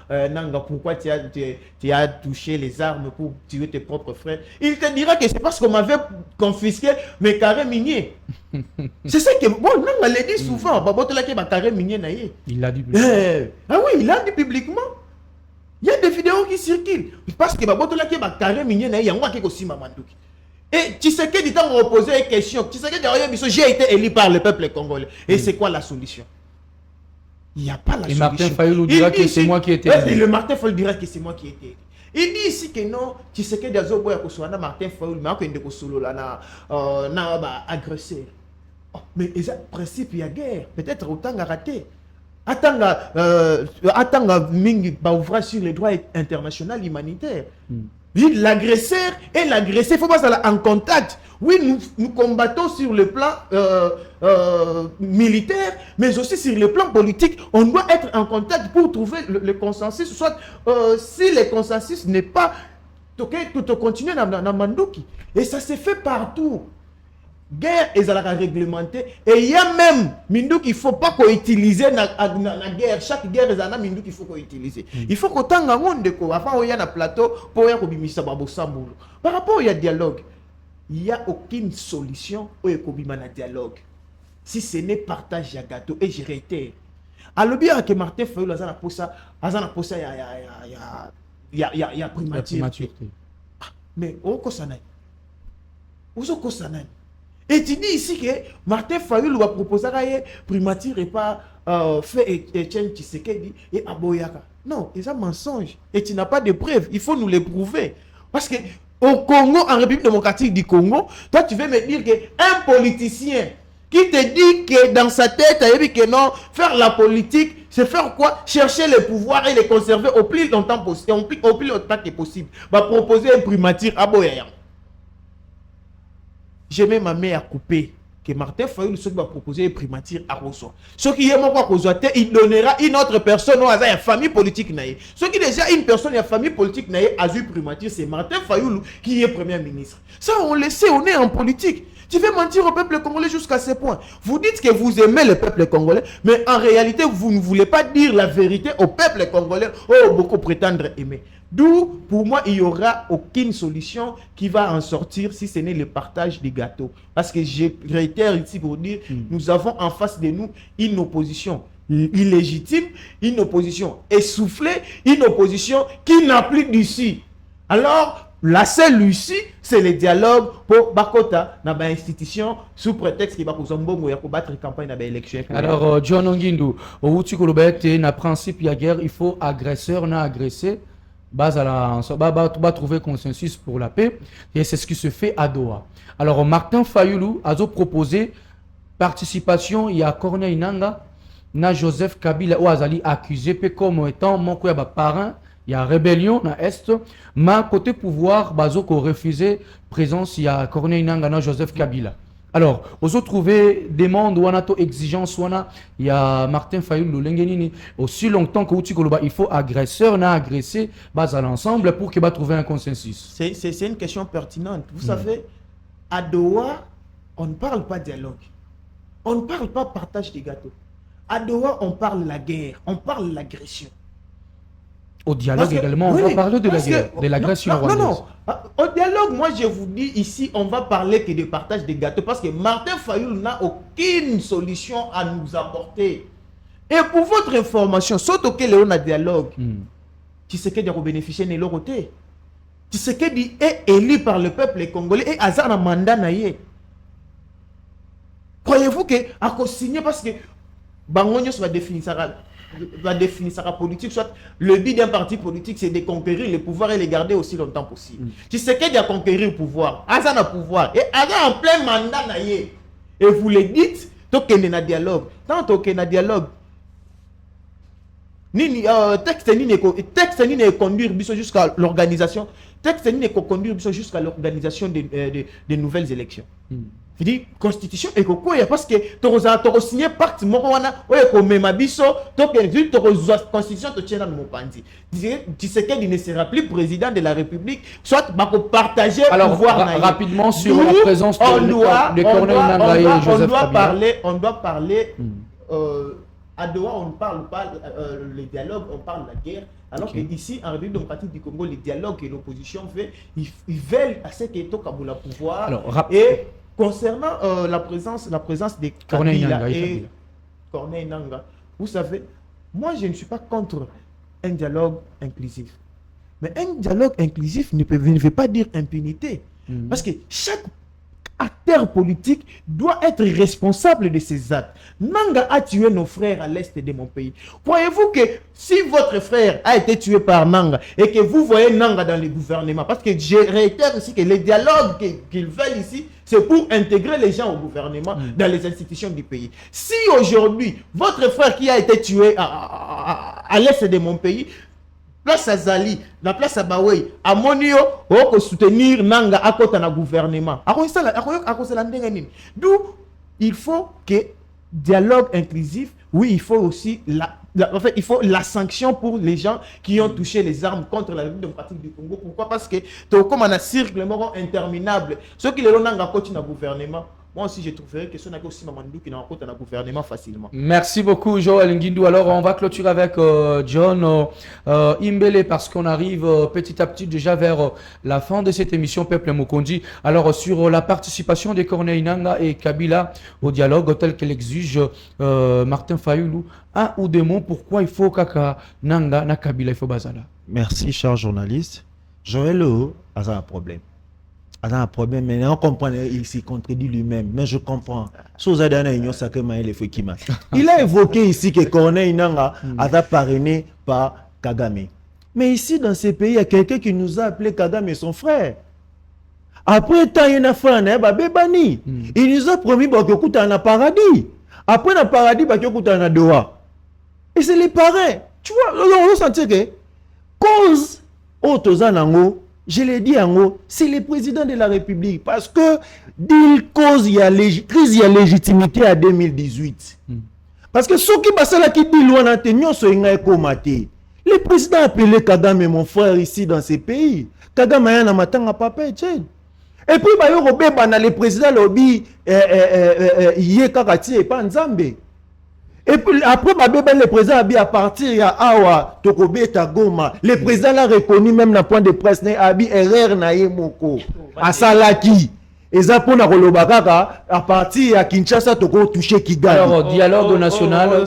Nanga, pourquoi tu as touché les armes pour tuer tes propres frères? Il te dira que c'est parce qu'on m'avait confisqué mes carrés miniers. C'est ça que bon, Nanga l'a dit souvent. Il l'a dit publiquement. Ah oui, il l'a dit publiquement. Il y a des vidéos qui circulent. Parce que carré minier il y a un aussi Mamanduki. Et Tshisekedi dit reposer une question. Tshisekedi dit j'ai été élu par le peuple congolais. Et c'est quoi la solution? Il n'y a pas la solution. Et Martin Fayoulou dira que c'est moi qui ai été élu. Le Martin Fayoulou dira que c'est moi qui ai été élu. Il dit ici que non, Tshisekedi Azoboya Koswana Martin Fayoulou, mais il y a agressé. Mais le principe, il y a guerre. Peut-être autant à rater. Attends, Mingi ouvrir sur les droits internationaux humanitaires. L'agresseur et l'agressé, il faut pas ça en contact. Oui, nous combattons sur le plan militaire, mais aussi sur le plan politique. On doit être en contact pour trouver le consensus. Soit si le consensus n'est pas, tout continuer dans Manduki. Et ça s'est fait partout. Guerre est réglementée. Et il y a même Mindouk qu'il ne faut pas qu'on utilise la guerre. Chaque guerre est un Mindouk qu'il faut qu'on utilise. Il faut qu'on tente un monde avant qu'il y ait un plateau pour qu'il y ait un par rapport au dialogue, il n'y a aucune solution où il y a un dialogue. Si ce n'est partage de gâteau. Et je réitère. Alors bien que Martin Fayoulou a il y a La primature. primature. Mais au Kosanay. Où est Kosanay? Et tu dis ici que Martin Fayulu va proposer à primature et pas fait Etienne Tshisekedi et Aboyaka. Non, c'est un mensonge. Et tu n'as pas de preuves. Il faut nous les prouver. Parce que au Congo, en République démocratique du Congo, toi tu veux me dire qu'un politicien qui te dit que dans sa tête, il dit que non, faire la politique, c'est faire quoi? Chercher le pouvoir et les conserver au plus longtemps possible, au plus longtemps que possible. Va proposer une primature à Boyaya. J'ai même ma mère à couper que Martin Fayulu va proposer une primature à Rosso. Ce qui est mon il donnera une autre personne au hasard, une famille politique. Ce qui est déjà une personne, une famille politique a eu primature, c'est Martin Fayulu qui est premier ministre. Ça, on le sait, on est en politique. Tu veux mentir au peuple congolais jusqu'à ce point. Vous dites que vous aimez le peuple congolais, mais en réalité, vous ne voulez pas dire la vérité au peuple congolais. Oh, beaucoup prétendre aimer. D'où, pour moi, il n'y aura aucune solution qui va en sortir si ce n'est le partage des gâteaux. Parce que je réitère ici pour dire, nous avons en face de nous une opposition illégitime, une opposition essoufflée, une opposition qui n'a plus d'issue. Alors, la seule issue, c'est le dialogue pour Bakota dans l'institution sous prétexte qu'il va battre la campagne dans l'élection. Alors, John Ongindu, au na principe ya guerre, il faut agresseur na agressé. Va trouver consensus pour la paix. Et c'est ce qui se fait à Doha. Alors, Martin Fayulu a proposé participation. Il y a Corneille Nanga, na Joseph Kabila, ou Azali accusé comme étant mon parrain. Il y a rébellion dans l'Est, mais côté pouvoir, Bazoko refusé présence, il y a Corneille Nanga, na Joseph Kabila. Alors, vous avez trouvé des demandes ou exigences, il y a Martin Fayulu, aussi longtemps que il faut agresseur, na agressé, à l'ensemble pour qu'il va trouver un consensus. C'est une question pertinente. Vous savez, à Doha, on ne parle pas dialogue. On ne parle pas partage des gâteaux. À Doha, on parle de la guerre, on parle de l'agression. Au dialogue également, on va parler de la guerre, de l'agression rwandaise. Non. Au dialogue, moi je vous dis ici, on va parler que de partage des gâteaux parce que Martin Fayulu n'a aucune solution à nous apporter. Et pour votre information, surtout que l'on a dialogue, Tshisekedi a bénéficié de l'autre côté. Tshisekedi est élu par le peuple congolais et Azar a mandat naïe. Croyez-vous que à signer parce que Bangonios va définir sa politique, soit le but d'un parti politique, c'est de conquérir le pouvoir et le garder aussi longtemps possible. Tu sais qu'il y a conquérir le pouvoir, Azan a pouvoir, et Azan en plein mandat naïe. Et vous le dites, tant qu'il y a un dialogue, tant qu'il y a un dialogue, texte ni ne conduire jusqu'à l'organisation, texte ni ne conduire jusqu'à l'organisation des nouvelles élections. Je dis constitution et parce que tu as signé pacte mokowana ou même abiso donc constitution te tient dans mon pandi. Tu sais qu'il ne sera plus président de la République, soit partager le pouvoir. Rapidement sur la présence de Corneille Nanga et Joseph Kabila. On doit parler à Doha, on ne parle pas le dialogue, on parle de la guerre. Alors qu'ici, en République démocratique du Congo, le dialogue que l'opposition fait, ils veulent à ce qu'il y ait Kabila pouvoir. Et concernant la présence de Kabila et Corneille Nanga, vous savez, moi je ne suis pas contre un dialogue inclusif. Mais un dialogue inclusif ne veut pas dire impunité. Parce que chaque acteur politique doit être responsable de ses actes. Nanga a tué nos frères à l'est de mon pays. Croyez-vous que si votre frère a été tué par Nanga et que vous voyez Nanga dans le gouvernement, parce que je réitère aussi que le dialogue qu'ils veulent ici, c'est pour intégrer les gens au gouvernement, dans les institutions du pays. Si aujourd'hui, votre frère qui a été tué à l'est de mon pays, place à Zali, la place à Bawei, à Monio, pour soutenir Nanga à côté d'un gouvernement. D'où il faut que dialogue inclusif, oui, il faut aussi il faut la sanction pour les gens qui ont touché les armes contre la République démocratique du Congo. Pourquoi? Parce que comme on a un cercle interminable, ceux qui les ont dans le gouvernement, moi aussi je trouverais que ce n'est aussi Mamandou qui n'a pas un gouvernement facilement. Merci beaucoup Joël Nguindou. Alors on va clôturer avec John Imbele parce qu'on arrive petit à petit déjà vers la fin de cette émission Peuple Mukonzi. Alors sur la participation de Corneille Nangaa et Kabila au dialogue tel que l'exige Martin Fayulu, un ou deux mots pourquoi il faut Kaka Nangaa na Kabila il faut bazala. Merci, cher journaliste. Joël a un problème. A un problème, mais on comprend, il s'y contredit lui-même. Mais je comprends. Il a évoqué ici que Corneille Nangaa a été parrainé par Kagame. Mais ici, dans ces pays, il y a quelqu'un qui nous a appelé Kagame son frère. Après, tant il y a un il nous a promis qu'il y a un paradis. Après, dans le paradis, il y a un Doha. Et c'est les parrains. Tu vois, on va sentir que cause Otozanango, je l'ai dit en haut, c'est le président de la République. Parce que il cause, il y a légitimité à 2018. Parce que ceux qui passent là qui disent loin d'atteindre, le président a appelé Kagame, mon frère, ici dans ces pays. Kagame a un amateur à papa et puis, le président lobby, il est kakati et pas Nzambe. Et puis après, le président a dit à partir à Awa, Tokobeta Goma, le président l'a reconnu même dans le point de presse, a dit erreur naïe moko, à Salaki. Et ça pour à partir à Kinshasa, Toko touché Kigali. Alors, dialogue national.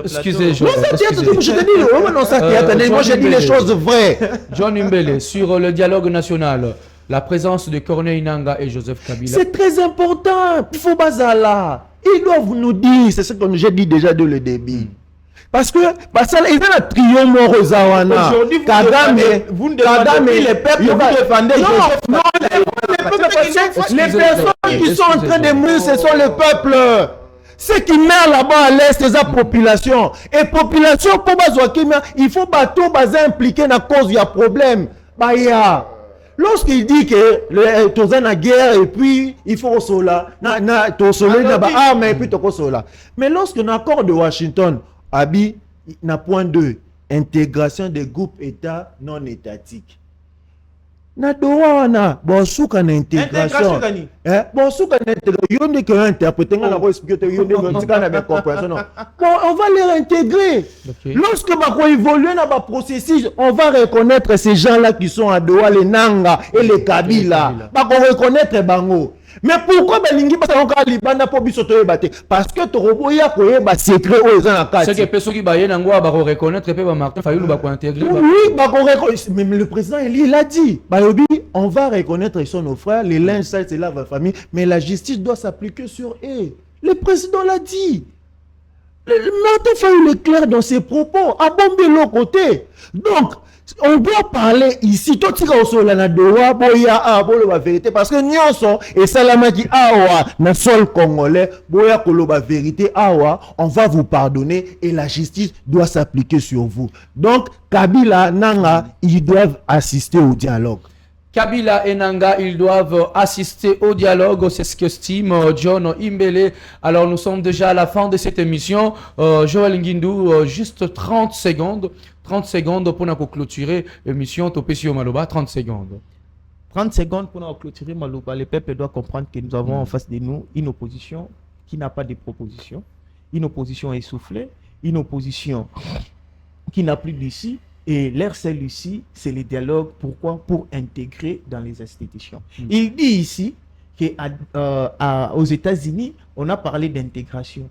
Excusez, je te dis, non, ça théâtre. Moi, j'ai dit les choses vraies. John Imbele, sur le dialogue national, la présence de Corneille Nangaa et Joseph Kabila. C'est très important. Il faut bazala. Ils doivent nous dire, c'est ce que j'ai dit déjà dès le début. Parce que, il y a un trio mort aux Awana. Aujourd'hui, vous ne défendez les peuples, vous défendez non, les personnes qui sont en train de mourir, ce sont le peuple. Ceux qui meurent là-bas à l'est, c'est la population. Et population, pour il faut bateau impliqué dans la cause, il y a problème. Lorsqu'il dit que tu es en guerre et puis il faut cela, mais lorsque l'accord de Washington Abi, na point 2, intégration des groupes États non étatiques. Na doa na bonsuka na intégration. Bonsuka na intégration. Yonde que interpréter na ko expliquer yonde bonsuka na bien compréhension. Bon, on va les réintégrer. Lorsque va évoluer dans le processus, on va reconnaître ces gens-là qui sont à Doha, les Nangaa et les Kabila. Va reconnaître bango. Mais pourquoi Belingi parce qu'on libanda pour bisoto battre parce que Toroboya koye ba secret aux gens en cas. C'est que personne qui baye nangwa ba reconnaître pe ba Martin Fayulu ba ko intégrer. Oui, ba reconnaître mais le président il a dit Bayobi on va reconnaître ils sont nos frères, les linges sales c'est là la famille mais la justice doit s'appliquer sur eux. Le président l'a dit. Martin Fayulu est clair dans ses propos à bomber l'autre côté. Donc on doit parler ici, tout ce qu'on a la Doha, boya la vérité, parce que nous sommes et Salama qui awa na sol congolais, boya koloba vérité awa, on va vous pardonner et la justice doit s'appliquer sur vous. Donc Kabila Nangaa, ils doivent assister au dialogue. Kabila et Nangaa, ils doivent assister au dialogue, c'est ce qu'estime John Imbele. Alors nous sommes déjà à la fin de cette émission. Joël Nguindou, juste 30 secondes pour nous clôturer l'émission Topesio Maloba, 30 secondes. 30 secondes pour nous clôturer Maloba. Le peuple doit comprendre que nous avons en face de nous une opposition qui n'a pas de proposition, une opposition essoufflée, une opposition qui n'a plus d'ici. Et l'air seul ici, c'est le dialogue. Pourquoi? Pour intégrer dans les institutions. Il dit ici qu'aux États-Unis, on a parlé d'intégration.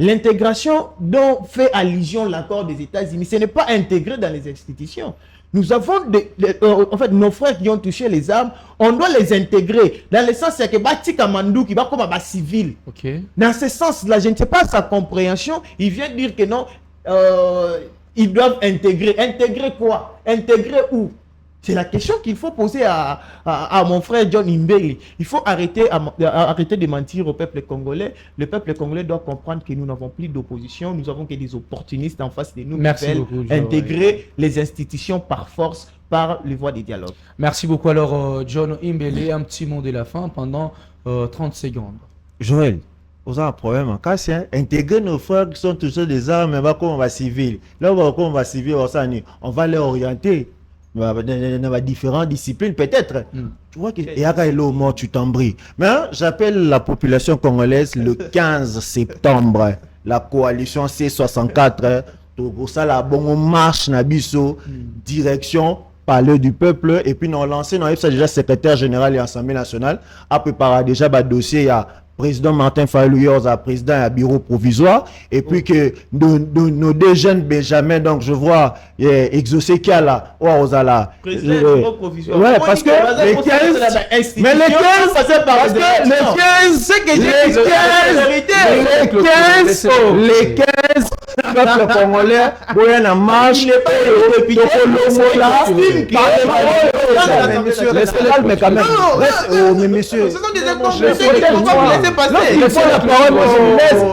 L'intégration dont fait allusion l'accord des États-Unis, ce n'est pas intégré dans les institutions. Nous avons en fait nos frères qui ont touché les armes, on doit les intégrer. Dans le sens c'est que Bati Kamandou qui va comme un civil. Okay. Dans ce sens-là, je ne sais pas sa compréhension. Il vient dire que non. Ils doivent intégrer. Intégrer quoi? Intégrer où? C'est la question qu'il faut poser à mon frère John Imbele. Il faut arrêter de mentir au peuple congolais. Le peuple congolais doit comprendre que nous n'avons plus d'opposition. Nous avons que des opportunistes en face de nous qui veulent intégrer les institutions par force, par les voies des dialogues. Merci beaucoup. Alors, John Imbele, un petit mot de la fin pendant 30 secondes. Joël, on a un problème. Quand c'est intégrer nos frères qui sont tous des armes, mais comme on va civil. Là, on va civil, on va les orienter. dans différentes disciplines peut-être. Tu vois que et après le mort tu t'embris. Mais j'appelle la population congolaise le 15 septembre. La coalition C64 pour ça la bonne marche na biso direction Palais du peuple et puis nous lancé dans déjà secrétaire général et Assemblée nationale a préparé déjà ba dossier à président Martin Fayulu à président à bureau provisoire et puis que nos deux jeunes Benjamin donc je vois exaucé qui a là Ozala ouais parce que les 15 mais les 15 parce que les 15 c'est que les 15 peuple congolais boya na marche mais quand même mais monsieur ce sont des incompréhensions pourquoi vous laissez passer il faut la parole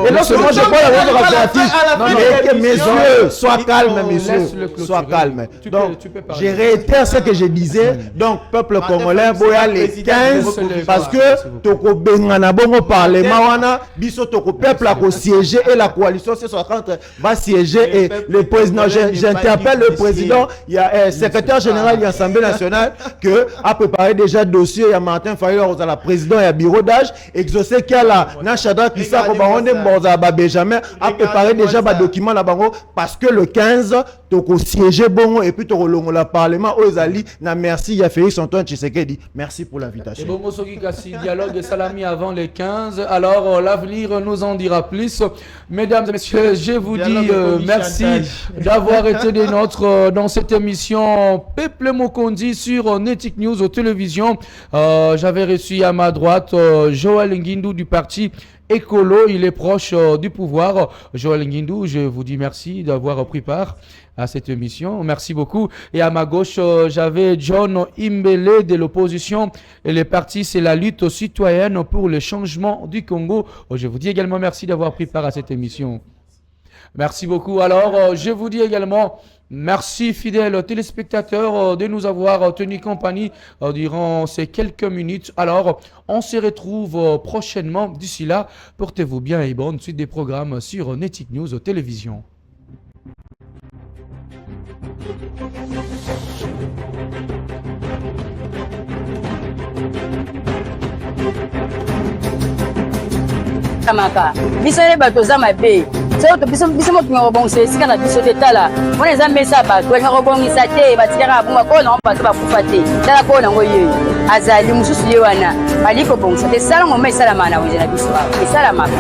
et lorsque moi je parle à messieurs sois calme messieurs sois calme donc je réitère ce que je disais donc peuple congolais boya les 15 parce que toko bengana bongo parlement wana biso toko peuple a siéger et la coalition C60 va siéger et le président j'interpelle le président il y a secrétaire général de l'Assemblée nationale que a préparé déjà dossier il y a Martin Fayulu à la président et bureau d'âge exaucé qui a la Nachadra qui ça Benjamin a préparé déjà ba document là bango parce que le 15 toko siéger bongo et puis toko longo la parlement ozali na merci il y a Félix Antoine Tshisekedi merci pour l'invitation. Et bon Soki Kassi dialogue salami avant les 15 alors l'avenir nous en dira plus. Mesdames et messieurs, je vous dis merci d'avoir été des nôtres dans cette émission Peuple Mokondi sur Netic News aux télévisions. J'avais reçu à ma droite Joël Ngindou du parti Écolo, il est proche du pouvoir. Joël Ngindou, je vous dis merci d'avoir pris part à cette émission. Merci beaucoup. Et à ma gauche, j'avais John Imbele de l'opposition. Et le parti, c'est la lutte citoyenne pour le changement du Congo. Je vous dis également merci d'avoir pris part à cette émission. Merci beaucoup. Alors, je vous dis également merci, fidèles téléspectateurs, de nous avoir tenu compagnie durant ces quelques minutes. Alors, on se retrouve prochainement. D'ici là, portez-vous bien et bonne suite des programmes sur Netic News aux télévisions. Kamaka bisere bato za mabe so to biso mo kingo bongse esika na biso te tala wana eza mesa bato eka kobongisa te batikaka bunga kona bato bakufa te tala kona ngo ye azali mususu ye wana bali kobongisa te sala ngoma esalamaka na wenze na biso esalamaka